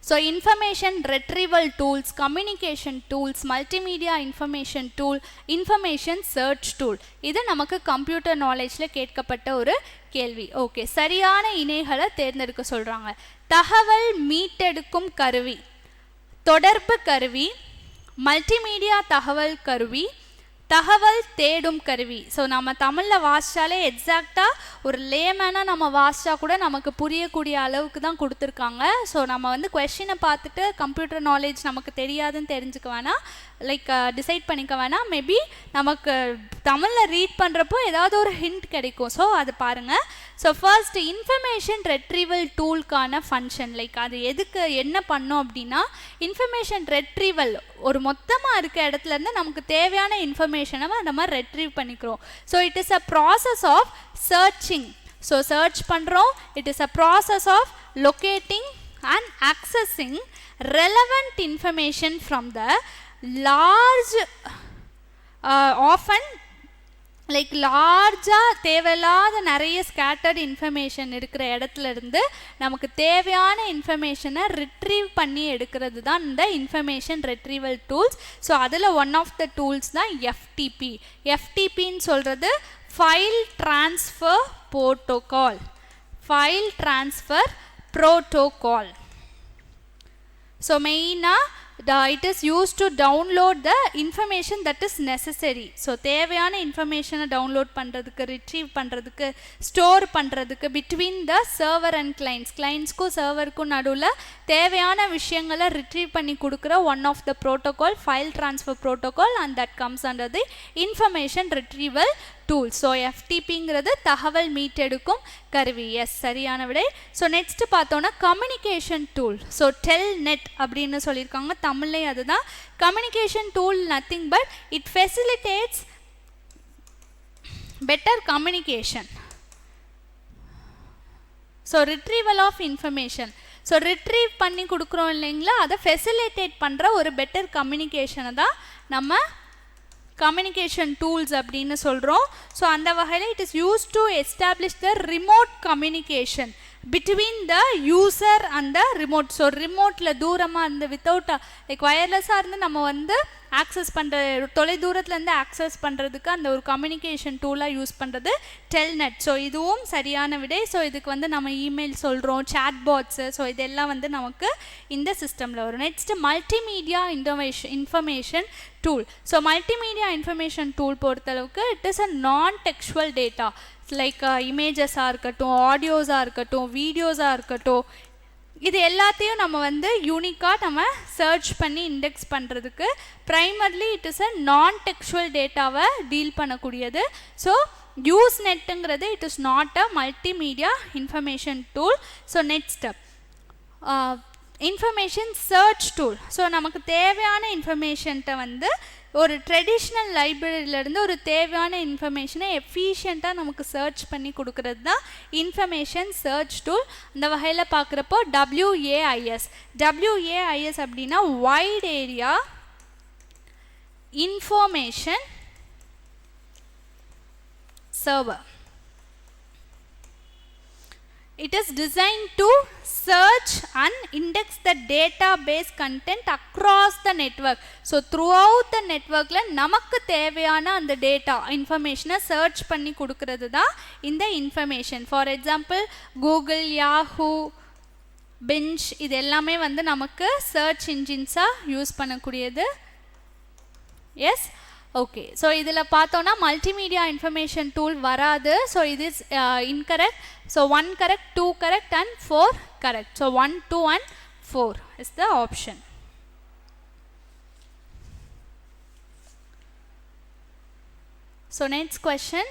So information retrieval tools, communication tools, multimedia information tool, information search tool. இது நமக்கு கம்ப்யூட்டர் நாலேஜில் கேட்கப்பட்ட ஒரு கேள்வி. ஓகே, சரியான இணைகளை தேர்ந்தெடுக்க சொல்கிறாங்க. தகவல் மீட்டெடுக்கும் கருவி, தொடர்பு கருவி, மல்டிமீடியா தகவல் கருவி, தகவல் தேடும் கருவி. ஸோ நம்ம தமிழில் வாசித்தாலே எக்ஸாக்டாக ஒரு லேமேனாக நம்ம வாசித்தா கூட நமக்கு புரியக்கூடிய அளவுக்கு தான் கொடுத்துருக்காங்க. ஸோ நம்ம வந்து கொஸ்டினை பார்த்துட்டு கம்ப்யூட்டர் நாலேஜ் நமக்கு தெரியாதுன்னு தெரிஞ்சுக்க வேணாம், லைக் டிசைட் பண்ணிக்க வேணாம். மேபி நமக்கு தமிழில் ரீட் பண்ணுறப்போ ஏதாவது ஒரு ஹிண்ட் கிடைக்கும். ஸோ அது பாருங்கள். ஸோ ஃபர்ஸ்ட் இன்ஃபர்மேஷன் ரெட்ரீவல் டூலுக்கான ஃபங்க்ஷன், லைக் அது எதுக்கு என்ன பண்ணோம் அப்படின்னா, இன்ஃபர்மேஷன் ரெட்ரீவல் ஒரு மொத்தமாக இருக்க இடத்துலேருந்து நமக்கு தேவையான இன்ஃபர்மேஷனை நம்ம ரெட்ரீவ் பண்ணிக்கிறோம். So it is a process of searching. So search பண்ணுறோம். It is a process of locating and accessing relevant information from the large often like லார்ஜாக தேவையில்லாத நிறைய ஸ்கேட்டர்ட் இன்ஃபர்மேஷன் இருக்கிற இடத்துல இருந்து நமக்கு தேவையான இன்ஃபர்மேஷனை ரிட்ரீவ் பண்ணி எடுக்கிறது தான் இந்த இன்ஃபர்மேஷன் ரெட்ரீவல் டூல்ஸ். ஸோ அதில் ஒன் ஆஃப் த டூல்ஸ் தான் எஃப்டிபி. எஃப்டிபின்னு சொல்கிறது file transfer protocol. File transfer protocol. So மெயினாக it is used to download the information that is necessary. So தேவையான இன்ஃபர்மேஷனை டவுன்லோட் பண்ணுறதுக்கு, ரிட்ரீவ் பண்ணுறதுக்கு, ஸ்டோர் பண்ணுறதுக்கு between the server and clients, கிளைண்ட்ஸ்க்கும் சர்வருக்கும் நடுவில் தேவையான விஷயங்களை ரிட்ரீவ் பண்ணி கொடுக்குற one of the protocol file transfer protocol, and that comes under the information retrieval tool. So எஃப்டிபிங்கிறது தகவல் மீட்டெடுக்கும் கருவி. எஸ், சரியான விடை. ஸோ நெக்ஸ்ட் பார்த்தோன்னா communication tool. So Telnet அப்படின்னு சொல்லியிருக்காங்க, தமிழ்லேயே அதுதான். Communication tool nothing but it facilitates better communication. So retrieval of information. So retrieve பண்ணி கொடுக்குறோம் இல்லைங்களா, அதை ஃபெசிலிட்டேட் பண்ணுற ஒரு பெட்டர் கம்யூனிகேஷனை தான் நம்ம கம்யூனிகேஷன் டூல்ஸ் அப்படின்னு சொல்கிறோம். ஸோ அந்த வகையில் it is use to establish the remote communication between the user and the remote. So ரிமோட்டில் தூரமாக இருந்து வித்தவுட் லைக் வயர்லெஸ்ஸாக இருந்து நம்ம வந்து ஆக்சஸ் பண்ணுற, தொலை தூரத்துலேருந்து ஆக்சஸ் பண்ணுறதுக்கு அந்த ஒரு கம்யூனிகேஷன் டூலாக யூஸ் பண்ணுறது டெல்நெட். ஸோ இதுவும் சரியான விடை. ஸோ இதுக்கு வந்து நம்ம இமெயில் சொல்கிறோம், சேட்பாட்ஸு, ஸோ இதெல்லாம் வந்து நமக்கு இந்த சிஸ்டமில் வரும். Next multimedia information tool. So multimedia information tool பொறுத்தளவுக்கு இட் இஸ் அ நான் டெக்ஸ்டுவல் டேட்டா, லைக் இமேஜஸாக இருக்கட்டும், ஆடியோஸாக இருக்கட்டும், வீடியோஸாக இருக்கட்டும், இது எல்லாத்தையும் நம்ம வந்து யூனிக்காக நம்ம சர்ச் பண்ணி இண்டெக்ஸ் பண்ணுறதுக்கு ப்ரைமர்லி இட் இஸ் அ நான் டெக்ஸ்டுவல் டேட்டாவை டீல் பண்ணக்கூடியது. ஸோ யூஸ் நெட்டுங்கிறது it is not a multimedia information tool. So next information search tool. So நமக்கு தேவையான இன்ஃபர்மேஷன்ட்ட வந்து ஒரு ட்ரெடிஷ்னல் லைப்ரரியிலேருந்து ஒரு தேவையான இன்ஃபர்மேஷனை எஃபிஷியண்ட்டாக நமக்கு சர்ச் பண்ணி கொடுக்கறது தான் இன்ஃபர்மேஷன் சர்ச் டூல். அந்த வகையில் பார்க்குறப்போ WAIS. WAIS அப்படின்னா white area information server. It is designed to search and index the database content across the network. So throughout the networkல நமக்கு தேவையான அந்த டேட்டா இன்ஃபர்மேஷனை சர்ச் பண்ணி கொடுக்கறது தான் இந்த information. For example Google, Yahoo, Bing இது எல்லாமே வந்து நமக்கு சர்ச் இன்ஜின்ஸாக யூஸ் பண்ணக்கூடியது. Yes, okay. ஸோ இதில் பார்த்தோன்னா மல்டிமீடியா இன்ஃபர்மேஷன் டூல் வராது. ஸோ இது is incorrect. So 1 correct, 2 correct and 4 correct. So 1, 2 and 4 is the option. So next question,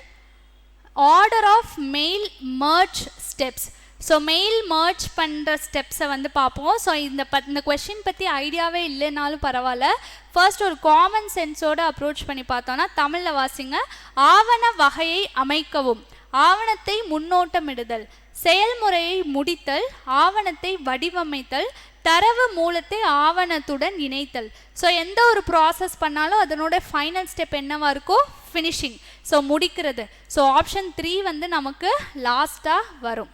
order of mail merge steps. So mail merge பண்ணுற ஸ்டெப்ஸை வந்து பார்ப்போம். So இந்த question பற்றி ஐடியாவே இல்லைனாலும் பரவாயில்ல. ஃபர்ஸ்ட் ஒரு காமன் சென்ஸோடு அப்ரோச் பண்ணி பார்த்தோன்னா தமிழில் வாசிங்க. ஆவண வகையை அமைக்கவும், ஆவணத்தை முன்னோட்டமிடுதல், செயல்முறையை முடித்தல், ஆவணத்தை வடிவமைத்தல், தரவு மூலத்தை ஆவணத்துடன் இணைத்தல். ஸோ எந்த ஒரு ப்ராசஸ் பண்ணாலும் அதனோட ஃபைனல் ஸ்டெப் என்னவா இருக்கும்? ஃபினிஷிங். ஸோ முடிக்கிறது. ஸோ ஆப்ஷன் 3 வந்து நமக்கு லாஸ்ட்டாக வரும்.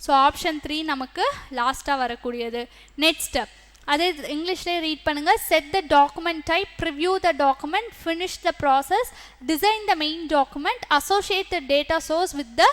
ஸோ ஆப்ஷன் 3 நமக்கு லாஸ்ட்டாக வரக்கூடியது. நெக்ஸ்ட் அதே இங்கிலீஷ்லேயே ரீட் பண்ணுங்கள். Set the document type, preview the document, finish the process, design the main document, associate the data source with the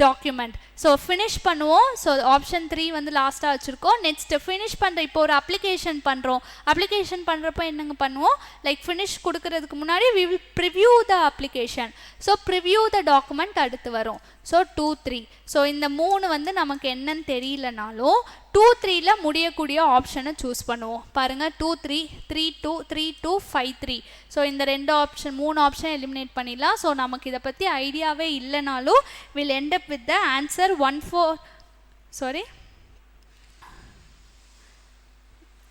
document. So finish பண்ணுவோம். ஸோ ஆப்ஷன் 3 வந்து லாஸ்ட்டாக வச்சுருக்கோம். நெக்ஸ்ட்டு ஃபினிஷ் பண்ணுற, இப்போ ஒரு அப்ளிகேஷன் பண்ணுறோம். அப்ளிகேஷன் பண்ணுறப்ப என்னங்க பண்ணுவோம்? லைக் ஃபினிஷ் கொடுக்கறதுக்கு முன்னாடி we will preview the application. So preview the document அடுத்து வரும். ஸோ 2, 3. ஸோ இந்த 3 வந்து நமக்கு என்னன்னு தெரியலனாலும் 2, 3ல முடியக்கூடிய ஆப்ஷனை சூஸ் பண்ணுவோம். பாருங்கள், 2, 3, 3, 2, 3, 2, 5, 3. ஸோ இந்த 2 ஆப்ஷன் 3 ஆப்ஷன் எலிமினேட் பண்ணிடலாம். ஸோ நமக்கு இதை பற்றி ஐடியாவே இல்லைனாலும் will end up with the answer 1, 4, sorry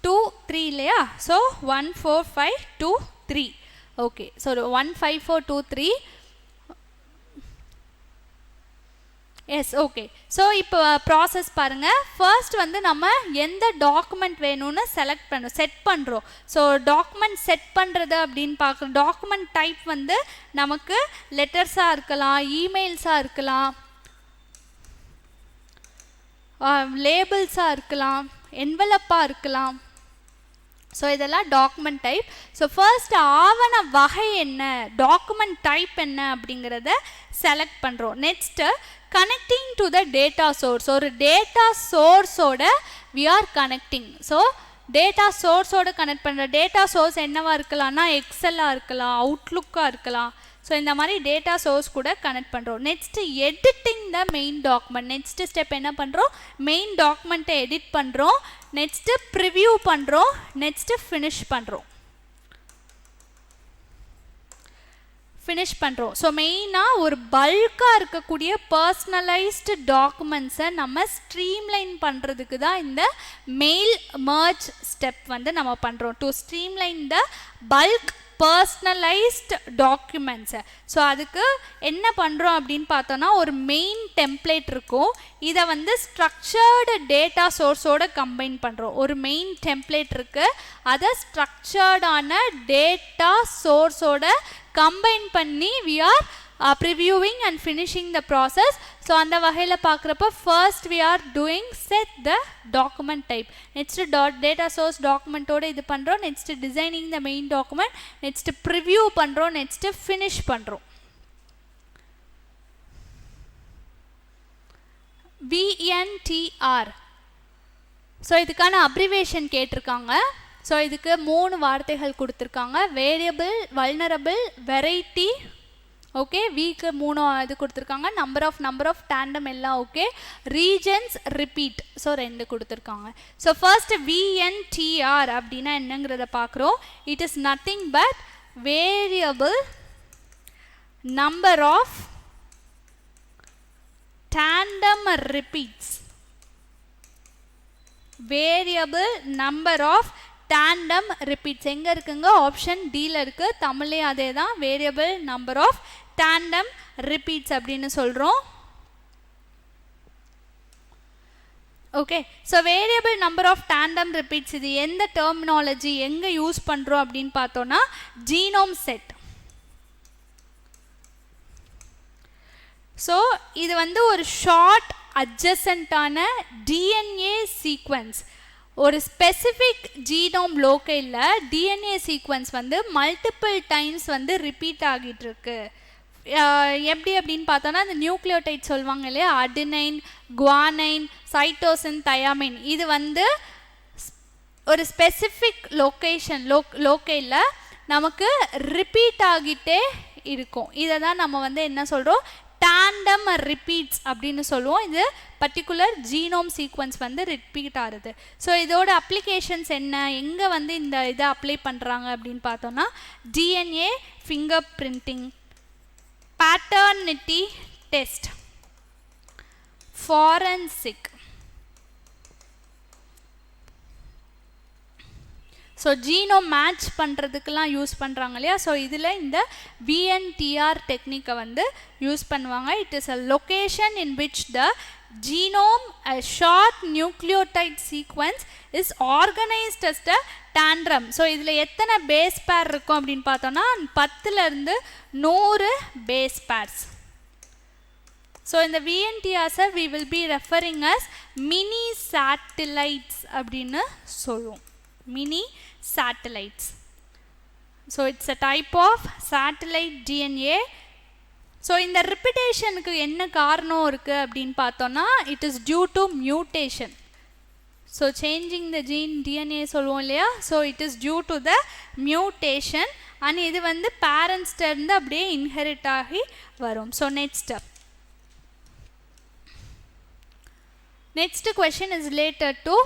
2, 3 இல்லையா? So 1, 4, 5, 2, 3. Okay. So 1, 5, 4, 2, 3. Yes, okay. So இப்போ ப்ராசஸ் பாருங்கள். ஃபர்ஸ்ட் வந்து நம்ம எந்த டாக்குமெண்ட் வேணும்னு செட் பண்ணுறோம். ஸோ டாக்குமெண்ட் செட் பண்ணுறது அப்படின்னு பார்க்குறோம். டாக்குமெண்ட் டைப் வந்து நமக்கு லெட்டர்ஸாக இருக்கலாம், இமெயில்ஸாக இருக்கலாம், லேபிள்ஸாக இருக்கலாம், என்வலப்பாக இருக்கலாம். ஸோ இதெல்லாம் டாக்குமெண்ட் டைப். ஸோ ஃபர்ஸ்ட் ஆவண வகை என்ன, டாக்குமெண்ட் டைப் என்ன அப்படிங்கிறத செலக்ட் பண்ணுறோம். Next connecting to the data source. ஒரு டேட்டா சோர்ஸோட we are connecting. So data சோர்ஸோடு கனெக்ட் பண்ணுற டேட்டா சோர்ஸ் என்னவாக இருக்கலாம்னா எக்ஸலாக இருக்கலாம், அவுட்லுக்காக இருக்கலாம். ஸோ இந்த மாதிரி டேட்டா சோர்ஸ் கூட கனெக்ட் பண்ணுறோம். Next editing the main document. Next step என்ன பண்ணுறோம்? மெயின் டாக்குமெண்ட்டை எடிட் பண்ணுறோம். நெக்ஸ்ட்டு ப்ரிவ்யூ பண்ணுறோம். நெக்ஸ்ட்டு ஃபினிஷ் பண்ணுறோம். ஸோ மெயினாக ஒரு பல்காக இருக்கக்கூடிய பர்சனலைஸ்டு டாக்குமெண்ட்ஸை நம்ம ஸ்ட்ரீம்லைன் பண்ணுறதுக்கு தான் இந்த மெயில் மர்ஜ் ஸ்டெப் வந்து நம்ம பண்ணுறோம். To streamline the bulk personalised டாக்குமெண்ட்ஸை. ஸோ அதுக்கு என்ன பண்ணுறோம் அப்படின்னு பார்த்தோன்னா ஒரு மெயின் டெம்ப்ளேட் இருக்கும். இதை வந்து ஸ்ட்ரக்சர்டு டேட்டா சோர்ஸோடு கம்பைன் பண்ணுறோம். ஒரு மெயின் டெம்ப்ளேட் இருக்குது, அதை ஸ்ட்ரக்சர்டான டேட்டா சோர்ஸோட கம்பைன் பண்ணி we are previewing and finishing the process. So அந்த வகையில் பார்க்குறப்ப first we are doing set the document type. Next data source டாக்குமெண்ட்டோடு இது பண்ணுறோம். Next designing the main document. Next preview பண்ணுறோம். நெக்ஸ்ட்டு ஃபினிஷ் பண்ணுறோம். VNTR. ஸோ இதுக்கான அப்ரிவேஷன் கேட்டிருக்காங்க. ஸோ இதுக்கு 3 வார்த்தைகள் கொடுத்துருக்காங்க. Variable, vulnerable, variety. ஓகே, வீக்கு 3 இது கொடுத்துருக்காங்க. நம்பர் ஆஃப் டேண்டம் எல்லாம் ஓகே. Regions, repeat. ஸோ 2 கொடுத்துருக்காங்க. ஸோ ஃபர்ஸ்ட் VNTR அப்படின்னா என்னங்கிறத பார்க்குறோம். It is nothing but variable number of tandem repeats. Variable number of tandem repeats எங்கே இருக்குங்க? ஆப்ஷன் டியில் இருக்குது. தமிழ்லேயும் அதே தான், variable number of tandem repeats அப்படின்னு சொல்கிறோம். Okay, so variable number of tandem repeats இது எந்த டெர்மினாலஜி எங்கே யூஸ் பண்ணுறோம் அப்படின்னு பார்த்தோன்னா ஜீனோம் செட். ஸோ இது வந்து ஒரு ஷார்ட் அட்ஜசன்ட்டான டிஎன்ஏ சீக்வன்ஸ். ஒரு ஸ்பெசிஃபிக் ஜீனோம் லோக்கையில் டிஎன்ஏ சீக்வன்ஸ் வந்து மல்டிபிள் டைம்ஸ் வந்து ரிப்பீட் ஆகிட்டு இருக்கு. எப்படி அப்படின்னு பார்த்தோன்னா இந்த நியூக்ளியோடைட் சொல்லுவாங்க இல்லையா, அடினைன், குவானைன், சைட்டோசின், தயாமின், இது வந்து ஒரு ஸ்பெசிஃபிக் லோக்கையில் நமக்கு ரிப்பீட் ஆகிட்டே இருக்கும். இதை தான் நம்ம வந்து என்ன சொல்கிறோம், டேண்டம் ரிப்பீட்ஸ் அப்படின்னு சொல்லுவோம். இது பர்டிகுலர் ஜீனோம் சீக்வன்ஸ் வந்து ரிப்பீட் ஆகுது. ஸோ இதோட அப்ளிகேஷன்ஸ் என்ன, எங்கே வந்து இந்த இதை அப்ளை பண்ணுறாங்க அப்படின்னு பார்த்தோன்னா DNA fingerprinting, paternity test, forensic. So genome match பண்ணுறதுக்கெலாம் யூஸ் பண்ணுறாங்க இல்லையா. ஸோ இதில் இந்த VNTR டெக்னிக்கை வந்து யூஸ் பண்ணுவாங்க. It is a location in which the genome, a short nucleotide sequence is organized as a tandem. So இதில் எத்தனை பேஸ் பேர் இருக்கும் அப்படின்னு பார்த்தோன்னா 10லேருந்து 100 பேஸ் பேர்ஸ். ஸோ இந்த VNTRஸை we will be referring as mini satellites அப்படின்னு சொல்லுவோம். mini satellites. So it's a type of satellite DNA. So இந்த ரிப்பிட்டேஷனுக்கு என்ன காரணம் இருக்குது அப்படின்னு பார்த்தோன்னா it is due to mutation. So changing the gene DNA சொல்லுவோம் இல்லையா. So it is due to the mutation and இது வந்து பேரண்ட்ஸ்டேருந்து அப்படியே இன்ஹெரிட் ஆகி வரும். So next question is related to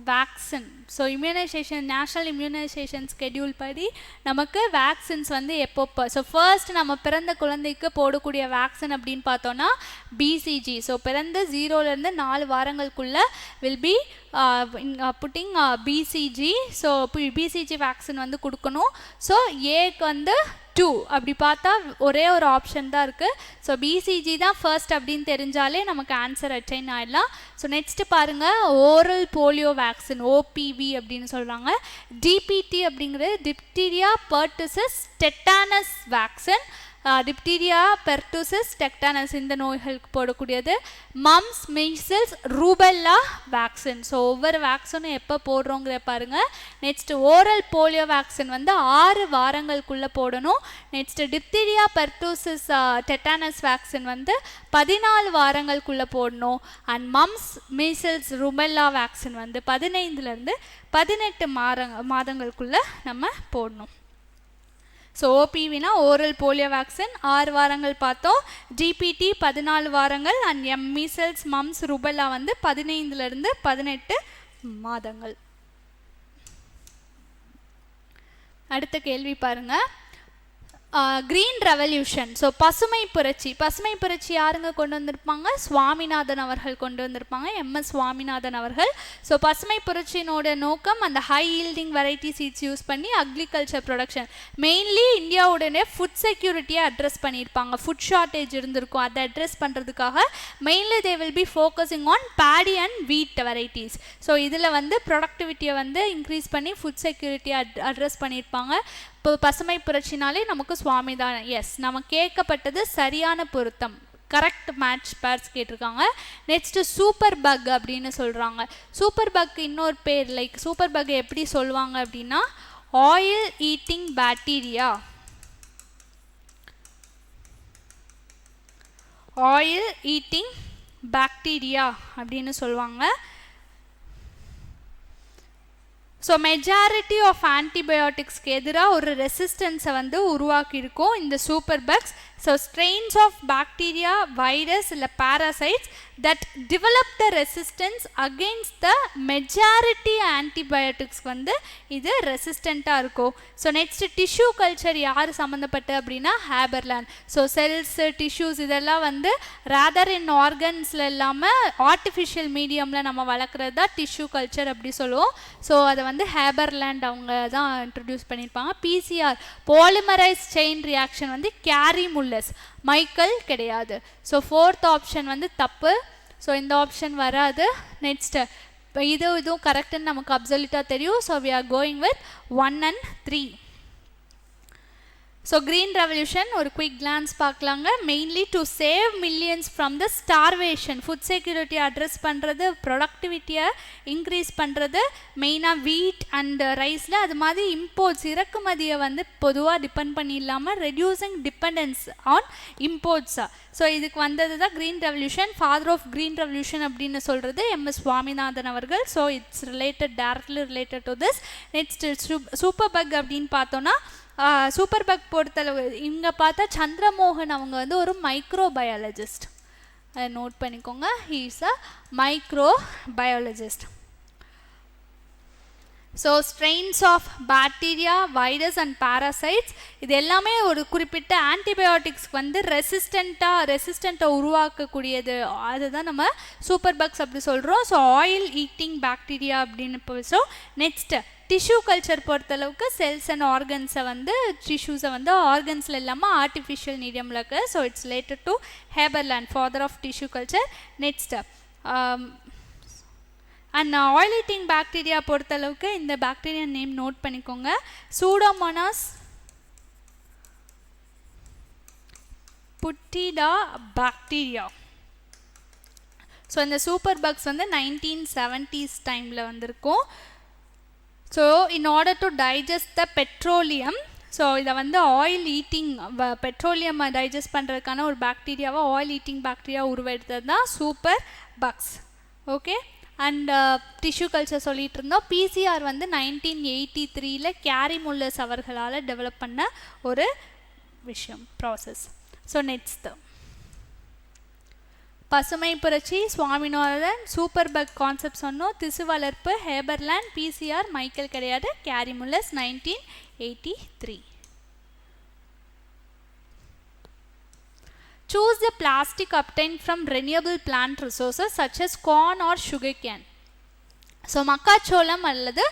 vaccine. So immunisation, national immunisation schedule படி நமக்கு வேக்சின்ஸ் வந்து எப்போ ஸோ ஃபர்ஸ்ட் நம்ம பிறந்த குழந்தைக்கு போடக்கூடிய வேக்சின் அப்படின்னு பார்த்தோன்னா BCG. ஸோ பிறந்த 0லேருந்து 4 வாரங்களுக்குள்ளே will be putting BCG. So BCG vaccine வந்து கொடுக்கணும். ஸோ ஏக்கு வந்து 2 அப்படி பார்த்தா ஒரே ஒரு ஆப்ஷன் தான் இருக்குது. ஸோ BCG தான் ஃபர்ஸ்ட் அப்படின்னு தெரிஞ்சாலே நமக்கு ஆன்சர் அட்டைன் ஆகிடலாம். ஸோ நெக்ஸ்ட்டு பாருங்கள், ஓரல் போலியோ வேக்சின் OPV அப்படின்னு சொல்கிறாங்க. DPT அப்படிங்கிறது diphtheria pertussis tetanus vaccine. Diphtheria pertussis tetanus இந்த நோய்களுக்கு போடக்கூடியது. Mumps, measles, rubella vaccine. So ஒவ்வொரு வேக்சினும் எப்போ போடுறோங்கிற பாருங்கள். நெக்ஸ்ட்டு ஓரல் போலியோ வேக்சின் வந்து 6 வாரங்களுக்குள்ளே போடணும். Next diphtheria pertussis tetanus vaccine வந்து 14 வாரங்களுக்குள்ளே போடணும். And mumps, measles, rubella vaccine வந்து 15லேருந்து 18 மாதங்களுக்குள்ளே நம்ம போடணும். ஸோ OPVனா ஓரல் போலியோ வேக்சின் 6 வாரங்கள் பார்த்தோம். DPT 14 வாரங்கள் அண்ட் மீசல்ஸ், மம்ஸ், ருபெல்லா வந்து 15லேருந்து 18 மாதங்கள். அடுத்த கேள்வி பாருங்கள், கிரீன் ரெவல்யூஷன். ஸோ பசுமை புரட்சி. பசுமை புரட்சி யாருங்க கொண்டு வந்திருப்பாங்க? சுவாமிநாதன் அவர்கள் கொண்டு வந்திருப்பாங்க, MS சுவாமிநாதன் அவர்கள். ஸோ பசுமை புரட்சியினோட நோக்கம் அந்த high yielding variety seeds use பண்ணி அக்ரிகல்ச்சர் ப்ரொடக்ஷன், மெயின்லி இந்தியாவுடனே ஃபுட் செக்யூரிட்டியை அட்ரஸ் பண்ணியிருப்பாங்க. ஃபுட் ஷார்ட்டேஜ் இருந்திருக்கும், அதை அட்ரஸ் பண்ணுறதுக்காக mainly they will be focusing on paddy and wheat varieties. So இதில் வந்து ப்ரொடக்டிவிட்டியை வந்து இன்க்ரீஸ் பண்ணி ஃபுட் செக்யூரிட்டியை அட்ரஸ் பண்ணியிருப்பாங்க. இப்போ பசுமை புரட்சினாலே நமக்கு சுவாமி தான். எஸ், நம்ம கேட்கப்பட்டது சரியான பொருத்தம், கரெக்ட் மேட்ச் பேர்ஸ் கேட்டிருக்காங்க. நெக்ஸ்ட்டு சூப்பர் பக் அப்படின்னு சொல்கிறாங்க. சூப்பர் பக் இன்னொரு பேர், லைக் சூப்பர் பக் எப்படி சொல்லுவாங்க அப்படின்னா oil eating bacteria. Oil eating bacteria அப்படின்னு சொல்லுவாங்க. ஸோ மெஜாரிட்டி ஆஃப் ஆன்டிபயோட்டிக்ஸ்க்கு எதிராக ஒரு ரெசிஸ்டன்ஸை வந்து உருவாக்கியிருக்கோம் இந்த super bugs. So strains of bacteria, virus இல்லை parasites that develop the resistance against the majority antibiotics வந்து இது ரெசிஸ்டண்ட்டாக இருக்கும். ஸோ நெக்ஸ்ட்டு டிஷ்யூ கல்ச்சர் யார் சம்மந்தப்பட்டு அப்படின்னா ஹேபர்லேண்ட். ஸோ செல்ஸு, டிஷ்யூஸ் இதெல்லாம் வந்து ரேதர் இன் ஆர்கன்ஸில் இல்லாமல் ஆர்டிஃபிஷியல் மீடியமில் நம்ம வளர்க்குறது தான் டிஷ்யூ கல்ச்சர் அப்படி சொல்லுவோம். ஸோ அதை வந்து ஹேபர்லேண்ட் அவங்க தான் இன்ட்ரடியூஸ் பண்ணியிருப்பாங்க. PCR பாலிமரைஸ் செயின் ரியாக்ஷன் வந்து கேரி முல்லஸ், மைக்கேல் கிடையாது. ஸோ 4th ஆப்ஷன் வந்து தப்பு. ஸோ இந்த ஆப்ஷன் வராது. நெக்ஸ்ட்டு இதுவும் கரெக்டுன்னு நமக்கு அப்சல்யூட்டாக தெரியும். So we are going with 1 and 3. So green revolution ஒரு குயிக் கிளான்ஸ் பார்க்கலாங்க. Mainly to save millions from the starvation, food security address பண்ணுறது, ப்ரொடக்டிவிட்டியை இன்க்ரீஸ் பண்ணுறது, மெயினாக வீட் அண்ட் ரைஸில். அது மாதிரி இம்போர்ட்ஸ் இறக்குமதியை வந்து பொதுவாக டிபெண்ட் பண்ணி இல்லாமல் ரெடியூசிங் டிபெண்டன்ஸ் ஆன் இம்போர்ட்ஸாக. ஸோ இதுக்கு வந்தது தான் green revolution. Father of green revolution அப்படின்னு சொல்கிறது எம்எஸ் சுவாமிநாதன் அவர்கள். So it's related, directly related to this. Next super bug அப்படின்னு பார்த்தோன்னா, சூப்பர் பக் பொறுத்தளவு இங்கே பார்த்தா சந்திரமோகன் அவங்க வந்து ஒரு மைக்ரோபயாலஜிஸ்ட், அதை நோட் பண்ணிக்கோங்க. He is a microbiologist. So strains of bacteria, virus and parasites, இது எல்லாமே ஒரு குறிப்பிட்ட ஆன்டிபயோட்டிக்ஸ்க்கு வந்து ரெசிஸ்டண்ட்டாக உருவாக்கக்கூடியது. அதுதான் நம்ம சூப்பர் பக்ஸ் அப்படி சொல்கிறோம். ஸோ ஆயில் ஈட்டிங் பாக்டீரியா அப்படின்னு பேசுகிறோம். நெக்ஸ்ட்டு டிஷ்யூ கல்ச்சர் பொறுத்தளவுக்கு செல்ஸ் அண்ட் ஆர்கன்ஸை வந்து டிஷ்யூஸை வந்து ஆர்கன்ஸில் இல்லாமல் ஆர்டிஃபிஷியல் மீடியமில் இருக்குது. So it's related to Haberlandt, father of tissue culture. Next and oil eating bacteria பொறுத்தளவுக்கு இந்த பாக்டீரியா நேம் நோட் பண்ணிக்கோங்க, சூடோமோனாஸ் புட்டிடா பாக்டீரியா. ஸோ இந்த சூப்பர் பக்ஸ் வந்து 1970s டைமில் வந்திருக்கும். So in order to digest the petroleum, so இதை வந்து oil eating petroleum digest பண்ணுறதுக்கான ஒரு பாக்டீரியாவை ஆயில் ஈட்டிங் பாக்டீரியா உருவெடுத்தது தான் super bugs. Okay, and tissue culture சொல்லிகிட்டு இருந்தோம். பிசிஆர் வந்து 1983 கேரி முல்லர்ஸ் அவர்களால் டெவலப் பண்ண ஒரு விஷயம், ப்ராசஸ். ஸோ நெக்ஸ்ட் பசுமை புரட்சி, சுவாமிநாதன், சூப்பர் பக் கான்செப்ட் சொன்னோம். திசு வளர்ப்பு, ஹேபர்லேண்ட், பிசிஆர், மைக்கேல் கிடையாது, carry முல்லர்ஸ் 1983. Choose the plastic obtained from renewable plant resources such as corn or sugarcane. So மக்காச்சோளம் அல்லது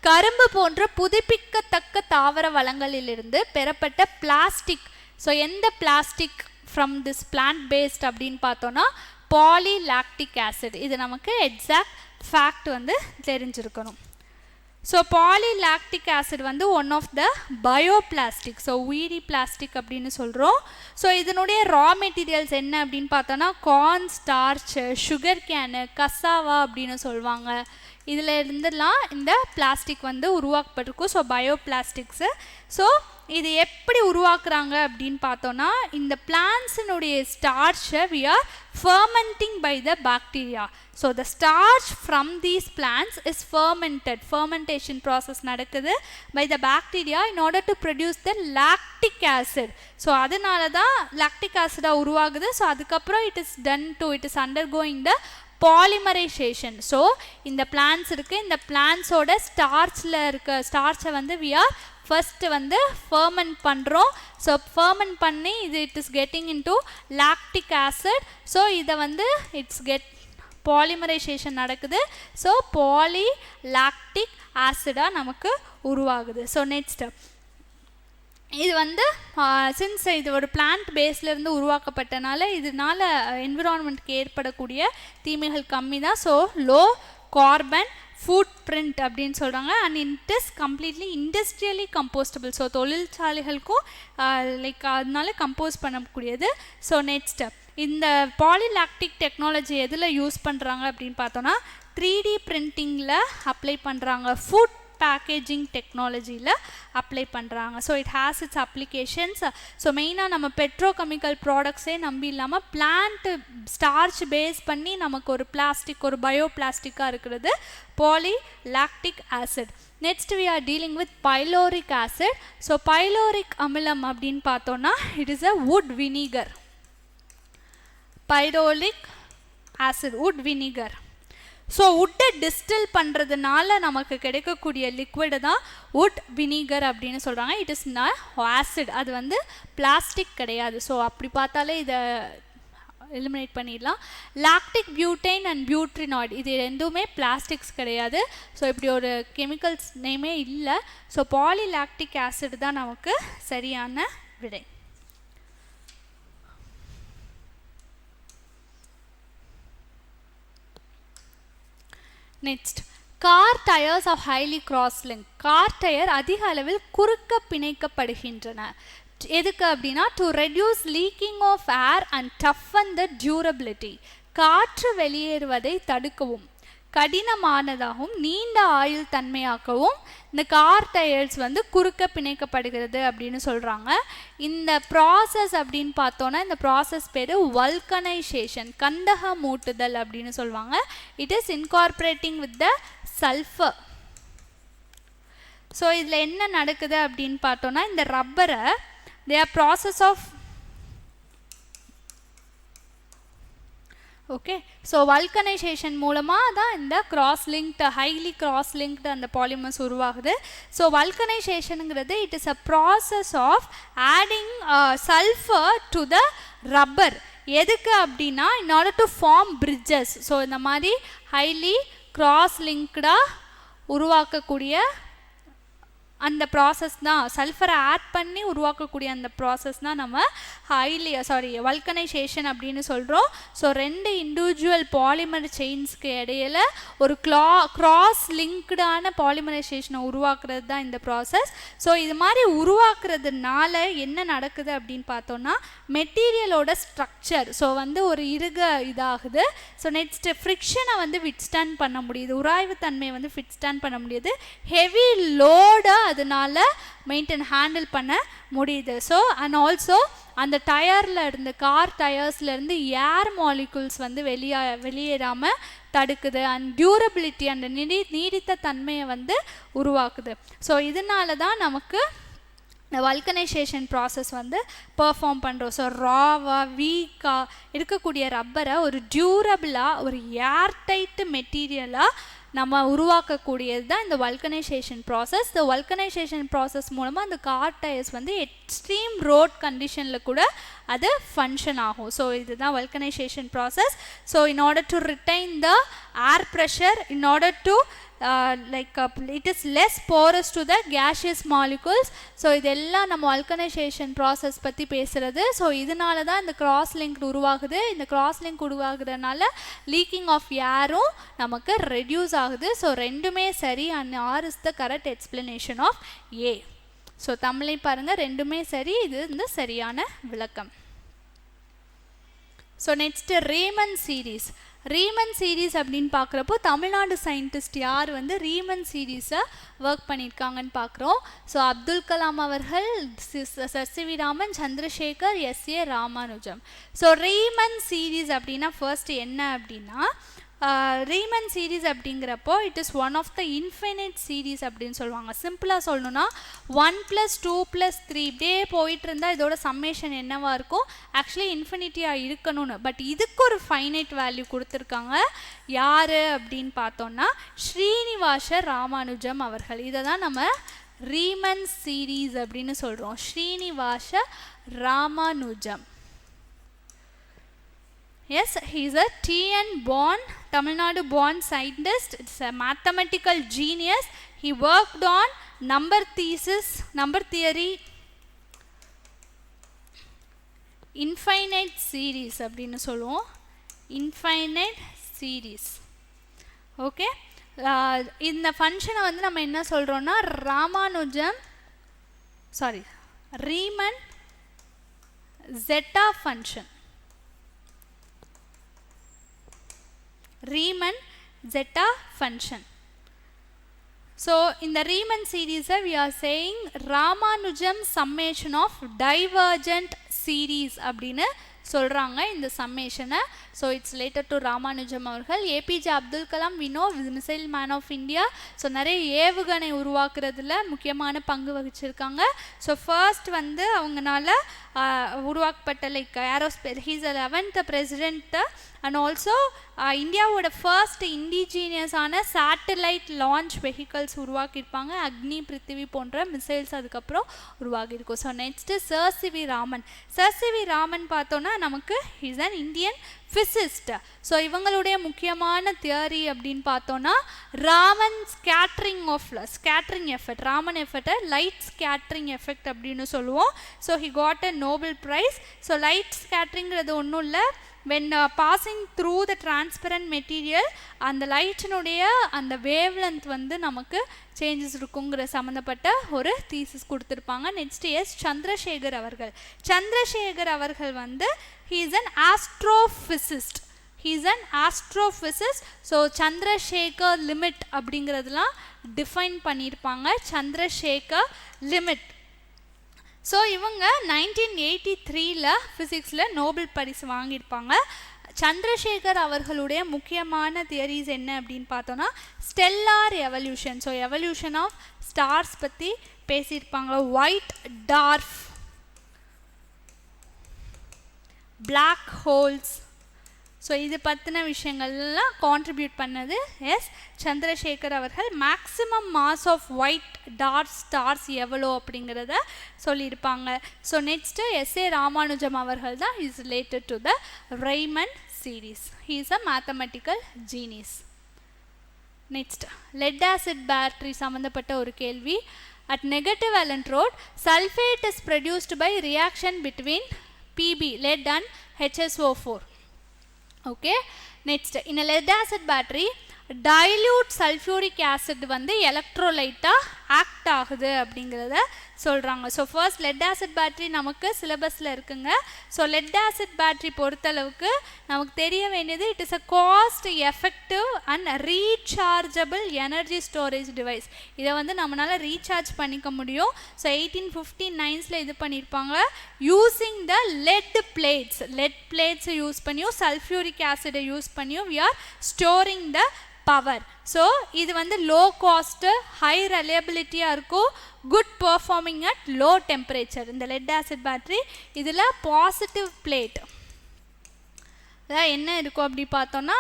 கரும்பு போன்ற புதுப்பிக்கத்தக்க தாவர வளங்களிலிருந்து பெறப்பட்ட பிளாஸ்டிக். ஸோ எந்த plastic from this plant based அப்படின்னு பார்த்தோன்னா பாலிலாக்டிக் ஆசிட். இது நமக்கு எக்ஸாக்ட் ஃபேக்ட் வந்து தெரிஞ்சிருக்கணும். ஸோ பாலிலாக்டிக் ஆசிட் வந்து one of the bioplastic, so உயிரி பிளாஸ்டிக் அப்படின்னு சொல்கிறோம். ஸோ இதனுடைய ரா மெட்டீரியல்ஸ் என்ன அப்படின்னு பார்த்தோன்னா corn, starch, sugar cane, cassava அப்படின்னு சொல்லுவாங்க. இதில் இருந்துலாம் இந்த பிளாஸ்டிக் வந்து உருவாக்கப்பட்டிருக்கும். ஸோ பயோபிளாஸ்டிக்ஸு. ஸோ இது எப்படி உருவாக்குறாங்க அப்படின்னு பார்த்தோன்னா, இந்த பிளான்ட்ஸினுடைய ஸ்டார்ச்சை we are fermenting by the bacteria. So the starch from these plants is fermented. Fermentation process நடக்குது by the bacteria in order to produce the lactic acid. So அதனால தான் lactic acid உருவாகுது. ஸோ அதுக்கப்புறம் it is undergoing the polymerization. So இந்த plants இருக்குது, இந்த பிளான்ட்ஸோட ஸ்டார்ச்சில் இருக்க ஸ்டார்ச்சை வந்து we are ஃபர்ஸ்ட் வந்து ஃபர்மெண்ட் பண்ணுறோம். ஸோ ஃபர்மெண்ட் பண்ணி it is getting into lactic acid. So இதை வந்து பாலிமரைசேஷன் நடக்குது. ஸோ பாலிலாக்டிக் ஆசிடாக நமக்கு உருவாகுது. ஸோ நெக்ஸ்ட் இது வந்து சின்ஸ் இது ஒரு பிளான்ட் பேஸ்லேருந்து உருவாக்கப்பட்டனால இதனால என்விரான்மெண்ட்டுக்கு ஏற்படக்கூடிய தீமைகள் கம்மி தான். So low carbon footprint அப்படின்னு சொல்கிறாங்க. And it is completely industrially compostable. So தொழிற்சாலைகளுக்கும் லைக் அதனால கம்போஸ் பண்ணக்கூடியது. ஸோ நெக்ஸ்ட் இந்த பாலிலாக்டிக் டெக்னாலஜி எதில் யூஸ் பண்ணுறாங்க அப்படின்னு பார்த்தோன்னா 3D பிரிண்டிங்கில் அப்ளை பண்ணுறாங்க, ஃபுட் பேக்கேஜிங் டெக்னாலஜியில் அப்ளை பண்ணுறாங்க. So it has its applications. So மெயினாக நம்ம பெட்ரோகெமிக்கல் ப்ராடக்ட்ஸே நம்பி இல்லாமல் பிளான்ட்டு ஸ்டார்ச் பேஸ் பண்ணி நமக்கு ஒரு பிளாஸ்டிக், ஒரு பயோ பிளாஸ்டிக்காக இருக்கிறது polylactic acid. Next we are dealing with pyloric acid. So pyloric அமிலம் அப்படின்னு பார்த்தோன்னா it is a wood vinegar. Pyloric acid wood vinegar. So வுட்டை டிஸ்டில் பண்ணுறதுனால நமக்கு கிடைக்கக்கூடிய லிக்விடு தான் வுட் வினிகர் அப்படின்னு சொல்கிறாங்க. இட் இஸ் நாட் ஆசிட், அது வந்து பிளாஸ்டிக் கிடையாது. ஸோ அப்படி பார்த்தாலே இதை எலிமினேட் பண்ணிடலாம். லாக்டிக் பியூட்டைன் அண்ட் பியூட்ரினாய்டு இது ரெண்டுமே பிளாஸ்டிக்ஸ் கிடையாது. ஸோ இப்படி ஒரு கெமிக்கல்ஸ் நேமே இல்லை. ஸோ பாலிலாக்டிக் ஆசிட் தான் நமக்கு சரியான விடை. Next car tyres of highly cross link. Car tyre அதிக அளவில் குறுக்க பிணைக்கப்படுகின்றன. எதுக்கு அப்படின்னா to reduce leaking of air and toughen the durability, காற்று வெளியேறுவதை தடுக்கவும், கடினமானதாகவும் நீண்ட ஆயுள் தன்மையாக்கவும் இந்த கார் டயர்ஸ் வந்து குறுக்க பிணைக்கப்படுகிறது அப்படின்னு சொல்கிறாங்க. இந்த ப்ராசஸ் அப்படின்னு பார்த்தோன்னா இந்த ப்ராசஸ் பேர் வல்கனைசேஷன், கந்தக மூட்டுதல் அப்படின்னு சொல்லுவாங்க. It is incorporating with the sulphur. So இதில் என்ன நடக்குது அப்படின்னு பார்த்தோன்னா இந்த ரப்பரை process of okay. So vulcanisation மூலமாக தான் இந்த ஹைலி கிராஸ் லிங்க்டு அந்த பாலிமர்ஸ் உருவாகுது. ஸோ வல்கனைசேஷனுங்கிறது it is a process of adding sulphur to the rubber. எதுக்கு அப்படின்னா in order to form bridges. So இந்த மாதிரி ஹைலி கிராஸ் லிங்க்டாக உருவாக்கக்கூடிய அந்த ப்ராசஸ் தான், சல்ஃபரை ஆட் பண்ணி உருவாக்கக்கூடிய அந்த ப்ராசஸ் தான் நம்ம வல்கனைசேஷன் அப்படின்னு சொல்கிறோம். ஸோ 2 இண்டிவிஜுவல் பாலிமர் செயின்ஸ்க்கு இடையில ஒரு கிராஸ் லிங்க்டான பாலிமரைசேஷனை உருவாக்குறது தான் இந்த ப்ராசஸ். ஸோ இது மாதிரி உருவாக்குறதுனால என்ன நடக்குது அப்படின்னு பார்த்தோன்னா மெட்டீரியலோட ஸ்ட்ரக்சர் வந்து ஒரு இதாகுது. ஸோ நெக்ஸ்ட்டு ஃப்ரிக்ஷனை விட்ஸ்டாண்ட் பண்ண முடியுது, உராய்வு தன்மையை விட்ஸ்டாண்ட் பண்ண முடியுது, ஹெவி லோடை அதனால ஹேண்டில் பண்ண முடியுது. ஸோ அண்ட் ஆல்சோ அந்த கார் டயர்ஸ்லேருந்து ஏர் மாலிகுல்ஸ் வெளியேறாமல் தடுக்குது. அண்ட் டியூரபிலிட்டி, அந்த நீடித்த தன்மையை உருவாக்குது. ஸோ இதனால தான் நமக்கு இந்த வல்கனைசேஷன் ப்ராசஸ் பெர்ஃபார்ம் பண்ணுறோம். ஸோ ராவாக வீக்காக இருக்கக்கூடிய ரப்பரை ஒரு டியூரபிளாக ஒரு ஏர்டைட்டு மெட்டீரியலாக நம்ம உருவாக்கக்கூடியது தான் இந்த வல்கனைசேஷன் ப்ராசஸ். இந்த வல்கனைசேஷன் ப்ராசஸ் மூலமாக அந்த கார் டயர்ஸ் எக்ஸ்ட்ரீம் ரோட் கண்டிஷனில் கூட அது ஃபங்க்ஷன் ஆகும். ஸோ இதுதான் vulcanisation process. So in order to retain the air pressure, in order to it is less porous to the gaseous molecules. So இதெல்லாம் நம்ம வல்கனைசேஷன் ப்ராசஸ் பற்றி பேசுகிறது. ஸோ இதனால தான் இந்த கிராஸ் லிங்க் உருவாகுது. இந்த கிராஸ் லிங்க் உருவாகுறதுனால லீக்கிங் ஆஃப் ஏரும் நமக்கு ரெடியூஸ் ஆகுது. ஸோ ரெண்டுமே சரி. And R is the correct explanation of A. So தமிழையும் பாருங்கள், ரெண்டுமே சரி. இது இந்த சரியான விளக்கம். So next Riemann series. Riemann series அப்படின்னு பார்க்குறப்போ தமிழ்நாடு சயின்டிஸ்ட் யார் ரீமன் சீரீஸை ஒர்க் பண்ணியிருக்காங்கன்னு பார்க்குறோம். ஸோ அப்துல் கலாம் அவர்கள், sir Raman, Chandrasekhar, SA Ramanujam. So Riemann series அப்படின்னா ஃபர்ஸ்ட் என்ன அப்படின்னா ரீமன் சீரீஸ் அப்படிங்கிறப்போ it is one of the infinite series அப்படின்னு சொல்லுவாங்க. சிம்பிளாக சொல்லணும்னா 1 + 2 + 3 இப்படியே போயிட்டு இருந்தால் இதோட சம்மேஷன் என்னவாக இருக்கும், ஆக்சுவலி இன்ஃபினிட்டியாக இருக்கணும்னு. பட் இதுக்கு ஒரு ஃபைனைட் வேல்யூ கொடுத்துருக்காங்க. யார் அப்படின்னு பார்த்தோன்னா ஸ்ரீனிவாச ராமானுஜம் அவர்கள். இதை தான் நம்ம ரீமன் சீரீஸ் அப்படின்னு சொல்கிறோம். Srinivasa Ramanujam. Yes, he is a TN born, Tamil Nadu born scientist. It's a mathematical genius. He worked on number theory, infinite series அப்படின்னு சொல்லுவோம். infinite series. ஓகே. இந்த ஃபங்க்ஷனை நம்ம என்ன சொல்கிறோன்னா Riemann zeta function. Riemann zeta function. So in the Riemann series we are saying Ramanujam summation of divergent series அப்படினு சொல்றாங்க இந்த சம்மேஷனை. So it's related to Ramanujam அவர்கள். APJ Abdul Kalam we know missile man of India. So நிறைய ஏவுகணை உருவாக்குறதுல முக்கியமான பங்கு வகிச்சிருக்காங்க. ஸோ ஃபர்ஸ்ட் அவங்கனால உருவாக்கப்பட்ட aerospace, he's 11th president. And also இந்தியாவோட ஃபர்ஸ்ட் இண்டிஜீனியஸான சேட்டலைட் லான்ச் வெஹிக்கல்ஸ் உருவாக்கியிருப்பாங்க. அக்னி, பிருத்திவி போன்ற மிசைல்ஸ் அதுக்கப்புறம் உருவாகியிருக்கும். So next sir C V. Raman. Sir C V. Raman பார்த்தோன்னா நமக்கு he's an Indian physicist. So இவங்களுடைய முக்கியமான தியரி அப்படின்னு பார்த்தோன்னா ராமன் ஸ்கேட்ரிங் எஃபெக்ட், ராமன் எஃபெக்டை லைட் ஸ்கேட்ரிங் எஃபெக்ட் அப்படின்னு சொல்லுவோம். So he got a Nobel prize. So light ஸ்கேட்ரிங்கிறது ஒன்றும் இல்லை, when passing through the transparent material அந்த லைட்டினுடைய அந்த வேவ் லென்த் வந்து நமக்கு சேஞ்சஸ் இருக்குங்கிற சம்மந்தப்பட்ட ஒரு தீசிஸ் கொடுத்துருப்பாங்க. நெக்ஸ்ட் எஸ் சந்திரசேகர் அவர்கள். சந்திரசேகர் அவர்கள் வந்து he is an astrophysicist. he is an astrophysicist. So Chandrasekhar limit அப்படிங்கிறதுலாம் டிஃபைன் பண்ணியிருப்பாங்க. சந்திரசேகர் லிமிட். ஸோ இவங்க 1983ல் ஃபிசிக்ஸில் நோபல் பரிசு வாங்கியிருப்பாங்க. சந்திரசேகர் அவர்களுடைய முக்கியமான தியரிஸ் என்ன அப்படின்னு பார்த்தோன்னா stellar evolution. So evolution of stars பற்றி பேசியிருப்பாங்க. White dwarf, black holes. So இது பற்றின விஷயங்கள்லாம் கான்ட்ரிபியூட் பண்ணது எஸ் சந்திரசேகர் அவர்கள். Maximum mass of white dark stars எவ்வளோ அப்படிங்கிறத சொல்லியிருப்பாங்க. ஸோ நெக்ஸ்ட்டு எஸ்ஏ ராமானுஜம் அவர்கள் தான் is related to the Riemann series. He is a mathematical genius. Next lead acid battery சம்மந்தப்பட்ட ஒரு கேள்வி. At negative valent rod sulphate is produced by reaction between P B lead and HSO4. okay, next in a lead acid battery dilute sulfuric acid வந்து எலக்ட்ரோலைட்டா act ஆகுது அப்படிங்கிறத சொல்கிறாங்க. So first let acid battery நமக்கு சிலபஸில் இருக்குங்க. ஸோ லெட் ஆசிட் பேட்ரி பொறுத்தளவுக்கு நமக்கு தெரிய வேண்டியது it is a cost effective and rechargeable energy storage device. இதை வந்து நம்மளால் ரீசார்ஜ் பண்ணிக்க முடியும். ஸோ 1859 இது பண்ணியிருப்பாங்க. Using the lead plates use பண்ணியும் சல்ஃபியூரிக் ஆசிடை யூஸ் பண்ணியும் we are storing the power. So இது வந்து லோ காஸ்ட்டு, ஹை ரிலையபிலிட்டியாக இருக்கும், good performing at low temperature. இந்த லெட் ஆசிட் பேட்ரி இதில் பாசிட்டிவ் பிளேட் அதான் என்ன இருக்கும் அப்படி பார்த்தோன்னா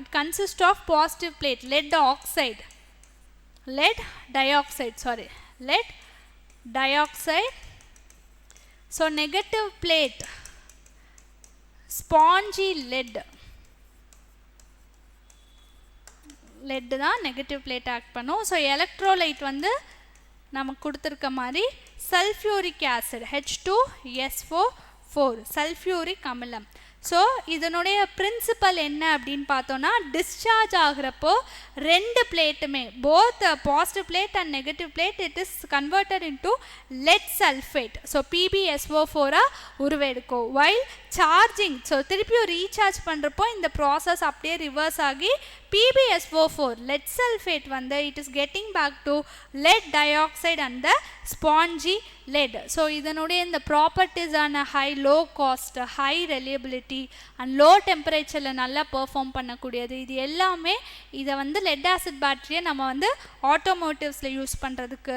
it consist of positive plate lead dioxide. So negative plate spongy lead தான் நெகட்டிவ் பிளேட் ஆக்ட் பண்ணும். ஸோ எலக்ட்ரோலைட் வந்து நமக்கு கொடுத்துருக்க மாதிரி சல்ஃபியூரிக் ஆசிட் H2SO4 சல்ஃபியூரிக் அமிலம். ஸோ இதனுடைய பிரின்சிபல் என்ன அப்படின்னு பார்த்தோன்னா டிஸ்சார்ஜ் ஆகிறப்போ ரெண்டு பிளேட்டுமே both positive plate and negative plate it is converted into lead sulphate. So PbSO4 உருவெடுக்கும். வைல் சார்ஜிங் ஸோ திருப்பியும் ரீசார்ஜ் பண்ணுறப்போ இந்த ப்ராசஸ் அப்படியே ரிவர்ஸ் ஆகி PbSO4 லெட் சல்ஃபேட் வந்து it is getting back to lead dioxide and the spongy lead. So இதனுடைய இந்த ப்ராப்பர்ட்டிஸான low cost, high reliability and low டெம்பரேச்சரில் நல்லா பெர்ஃபார்ம் பண்ணக்கூடியது. இது எல்லாமே இதை வந்து லெட் ஆசிட் பேட்டரியை நம்ம வந்து ஆட்டோமோட்டிவ்ஸில் யூஸ் பண்ணுறதுக்கு,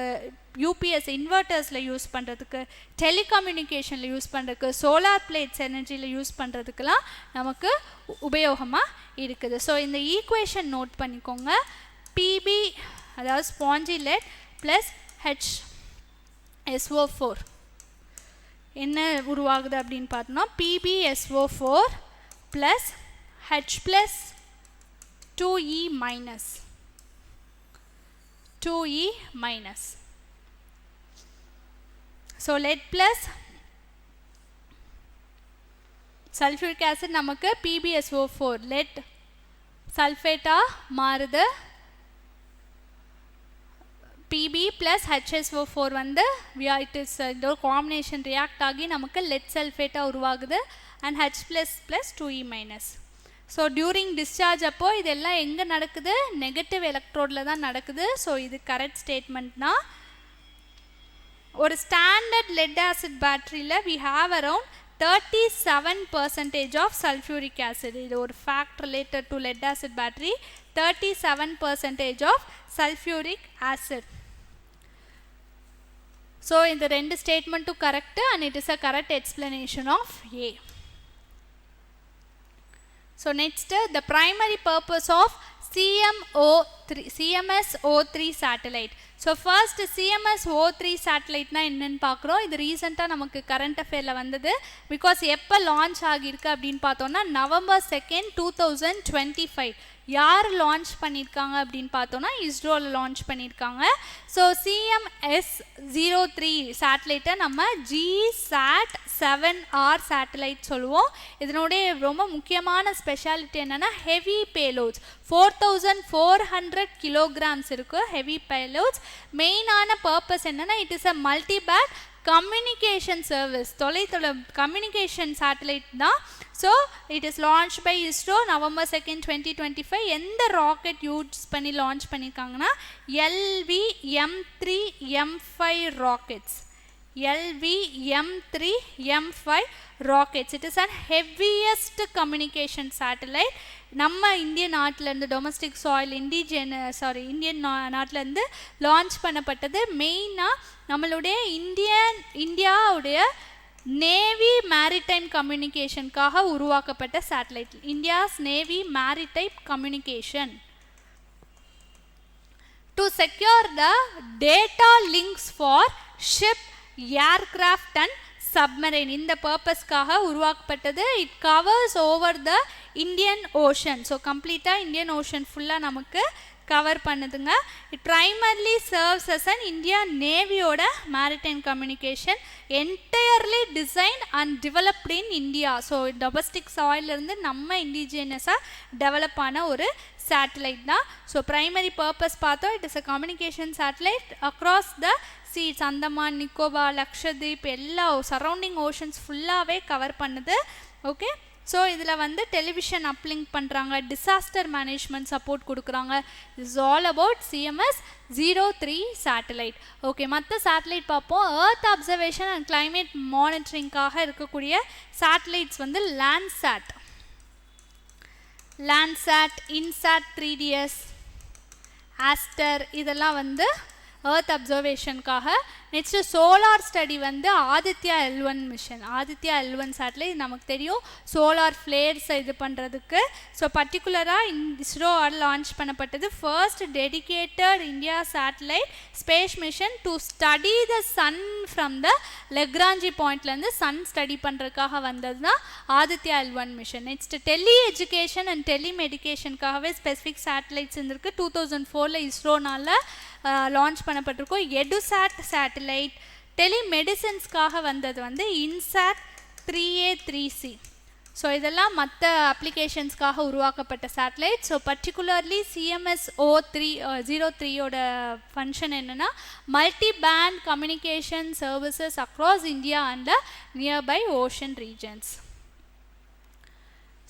யூபிஎஸ் இன்வெர்ட்டர்ஸில் யூஸ் பண்ணுறதுக்கு, டெலிகம்யூனிகேஷனில் யூஸ் பண்ணுறதுக்கு, சோலார் பிளேட்ஸ் எனர்ஜியில் யூஸ் பண்ணுறதுக்கெலாம் நமக்கு உபயோகமாக இருக்குது. ஸோ இந்த ஈக்குவேஷன் நோட் பண்ணிக்கோங்க. PB அதாவது ஸ்பாஞ்சி லெட் ப்ளஸ் HSO4 என்ன உருவாகுது அப்படின்னு பார்த்தோம்னா PbSO4 plus H plus 2E minus. So let plus sulphuric acid நமக்கு PbSO4 லெட் சல்ஃபேட்டாக மாறுது. Pb ப்ளஸ் HSO4 வந்து இட் இஸ் இதோட காம்பினேஷன் ரியாக்ட் ஆகி நமக்கு லெட் சல்ஃபேட்டாக உருவாகுது and H plus plus 2E minus. So during discharge அப்போ இதெல்லாம் எங்கே நடக்குது? நெகட்டிவ் எலக்ட்ரோடில் தான் நடக்குது. ஸோ இது கரெக்ட் ஸ்டேட்மெண்ட்னா ஒரு ஸ்டாண்டர்ட் லெட் ஆசிட் பேட்டரியில் we have around 37% of sulfuric acid. இது ஒரு fact related to lead acid battery. 37% of sulfuric acid. So இந்த ரெண்டு ஸ்டேட்மெண்ட்டும் correct and it is a correct explanation of A. So next the primary purpose of CMS-O3 satellite. So first CMS-O3 சேட்டலைட்னா என்னென்னு பார்க்குறோம். இது ரீசெண்டாக நமக்கு current அஃபேரில் வந்தது. Because எப்போ launch ஆகியிருக்கு அப்படின்னு பார்த்தோன்னா November 2nd 2025 யார் லான்ச் பண்ணியிருக்காங்க அப்படின்னு பார்த்தோன்னா இஸ்ரோவில் லான்ச் பண்ணியிருக்காங்க. ஸோ CMS-03 சேட்டலைட்டை நம்ம GSAT-7R சேட்டலைட் சொல்லுவோம். இதனுடைய ரொம்ப முக்கியமான ஸ்பெஷாலிட்டி என்னென்னா ஹெவி பேலோட்ஸ் 4400 kilograms இருக்குது ஹெவி பேலோட்ஸ். மெயினான பர்பஸ் என்னென்னா it is a multiband communication service, communication satellite தான். So it is launch by ISRO November 2nd 2025. எந்த ராக்கெட் யூஸ் பண்ணி லான்ச் பண்ணியிருக்காங்கன்னா LV-M3-M5 rockets. LV-M3-M5 rockets. It is an heaviest communication satellite. நம்ம இந்திய நாட்டிலேருந்து domestic soil Indian நாட்டிலேருந்து launch பண்ணப்பட்டது. மெயினாக நம்மளுடைய இந்தியாவுடைய நேவி மேரிடைம் கம்யூனிகேஷனுக்காக உருவாக்கப்பட்ட satellite. India's navy maritime communication to secure the data links for ship, aircraft and submarine. இந்த பர்பஸ்க்காக உருவாக்கப்பட்டது. It covers over the Indian ocean. So கம்ப்ளீட்டாக இந்தியன் ஓஷன் ஃபுல்லாக நமக்கு கவர் பண்ணுதுங்க. It primarily serves as an India நேவியோட maritime communication entirely design and developed in India. So domestic சாயிலிருந்து நம்ம இண்டிஜினஸாக டெவலப் ஆன ஒரு சேட்டலைட் தான். ஸோ ப்ரைமரி பர்பஸ் பார்த்தோம், it is a communication satellite across the சீட்ஸ். அந்தமான், நிக்கோபார், லக்ஷதீப் எல்லா சரௌண்டிங் ஓஷன்ஸ் ஃபுல்லாகவே கவர் பண்ணுது. ஓகே, ஸோ இதில் வந்து டெலிவிஷன் அப்லிங்க் பண்ணுறாங்க, டிசாஸ்டர் மேனேஜ்மெண்ட் சப்போர்ட் கொடுக்குறாங்க. Is all about CMS-03 satellite. Okay, மற்ற சேட்டலைட் பார்ப்போம். எர்த் அப்சர்வேஷன் அண்ட் கிளைமேட் மானிட்டரிங்காக இருக்கக்கூடிய சேட்டலைட்ஸ் வந்து லேண்ட்சாட், இன்சாட் 3DS, ஆஸ்டர் இதெல்லாம் வந்து எர்த் அப்சர்வேஷனுக்காக. நெக்ஸ்ட்டு சோலார் ஸ்டடி வந்து Aditya L1 mission. Aditya L1 satellite நமக்கு தெரியும் சோலார் ஃப்ளேர்ஸை இது பண்ணுறதுக்கு. ஸோ பர்டிகுலராக இஸ்ரோவால் லான்ச் பண்ணப்பட்டது first dedicated India satellite space mission to study the sun from the Lagrange பாயிண்ட்லேருந்து சன் ஸ்டடி பண்ணுறதுக்காக வந்தது தான் Aditya L1 mission. Next tele education and tele மெடிக்கேஷனுக்காகவே ஸ்பெசிஃபிக் சேட்டலைட்ஸ் இருந்திருக்கு. 2004 இஸ்ரோனால் லான்ச் பண்ணப்பட்டிருக்கோம். எடுசாட் சேட்டலைட். டெலிமெடிசன்ஸ்க்காக வந்தது வந்து இன்சாட் 3A3C. ஸோ இதெல்லாம் மற்ற அப்ளிகேஷன்ஸ்க்காக உருவாக்கப்பட்ட சேட்டலைட். ஸோ பர்டிகுலர்லி CMS-03யோட ஃபங்க்ஷன் என்னென்னா multi band communication services across India and nearby ocean regions.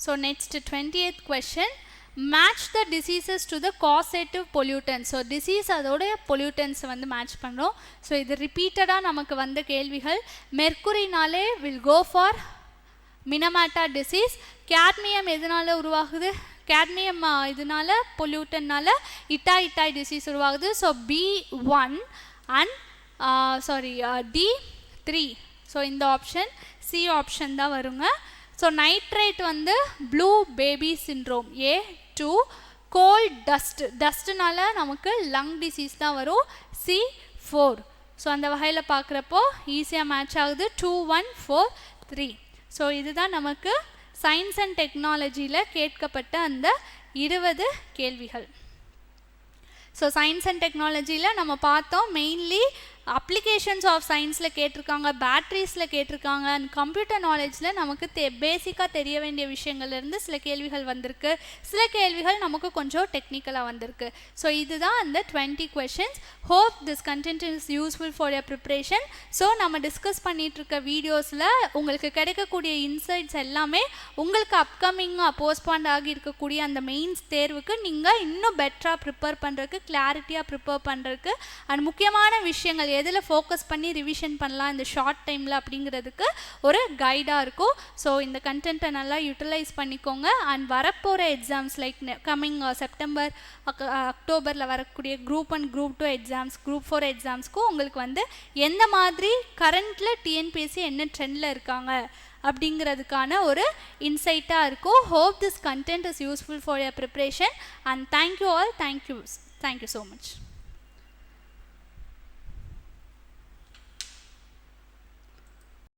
So next 20th question. Match the diseases to the causative pollutants. So disease அதோட பொல்யூட்டன்ஸை வந்து மேட்ச் பண்ணுறோம். ஸோ இது ரிப்பீட்டடாக நமக்கு வந்த கேள்விகள். மெர்க்குரினாலே will go for Minamata disease. Cadmium எதனால் உருவாகுது? கேட்மியம் இதனால பொல்யூட்டன்னால இட்டாய் டிசீஸ் உருவாகுது. So B1 and D3. So இந்த ஆப்ஷன் C ஆப்ஷன் தான் வருங்க. ஸோ நைட்ரேட் வந்து blue baby syndrome. A2 coal டஸ்ட்னால நமக்கு லங் டிசீஸ் தான் வரும். C4. ஸோ அந்த வகையில் பார்க்குறப்போ ஈஸியாக மேட்ச் ஆகுது 2, 1, 4, 3. ஸோ இதுதான் நமக்கு சயின்ஸ் அண்ட் டெக்னாலஜியில் கேட்கப்பட்ட அந்த 20 கேள்விகள். ஸோ சயின்ஸ் அண்ட் டெக்னாலஜியில் நம்ம பார்த்தோம் மெயின்லி அப்ளிகேஷன்ஸ் ஆஃப் சயின்ஸில் கேட்டிருக்காங்க, பேட்ரிஸில் கேட்டிருக்காங்க, அண்ட் கம்ப்யூட்டர் நாலேஜில் நமக்கு பேசிக்காக தெரிய வேண்டிய விஷயங்கள்லேருந்து சில கேள்விகள் வந்திருக்கு. சில கேள்விகள் நமக்கு கொஞ்சம் டெக்னிக்கலாக வந்திருக்கு. ஸோ இதுதான் அந்த 20 questions. Hope this content is useful for your preparation. So நம்ம டிஸ்கஸ் பண்ணிகிட்ருக்க வீடியோஸில் உங்களுக்கு கிடைக்கக்கூடிய இன்சைட்ஸ் எல்லாமே உங்களுக்கு அப்கமிங்காக போஸ்ட்பாண்ட் ஆகி இருக்கக்கூடிய அந்த மெயின்ஸ் தேர்வுக்கு நீங்கள் இன்னும் பெட்டராக ப்ரிப்பேர் பண்ணுறதுக்கு, கிளாரிட்டியாக ப்ரிப்பேர் பண்ணுறதுக்கு, அண்ட் முக்கியமான விஷயங்கள் எதில் ஃபோக்கஸ் பண்ணி ரிவிஷன் பண்ணலாம் இந்த ஷார்ட் டைமில் அப்படிங்கிறதுக்கு ஒரு கைடாக இருக்கும். ஸோ இந்த கண்டென்ட்டை நல்லா யூட்டிலைஸ் பண்ணிக்கோங்க. அண்ட் வரப்போகிற எக்ஸாம்ஸ் லைக் கம்மிங் செப்டம்பர், அக்டோபரில் வரக்கூடிய Group 1, Group 2 எக்ஸாம்ஸ், Group 4 எக்ஸாம்ஸ்க்கும் உங்களுக்கு வந்து எந்த மாதிரி கரண்ட்டில் TNPSC என்ன ட்ரெண்டில் இருக்காங்க அப்படிங்கிறதுக்கான ஒரு இன்சைட்டாக இருக்கும். Hope this content is useful for your preparation and thank you all. Thank you so much.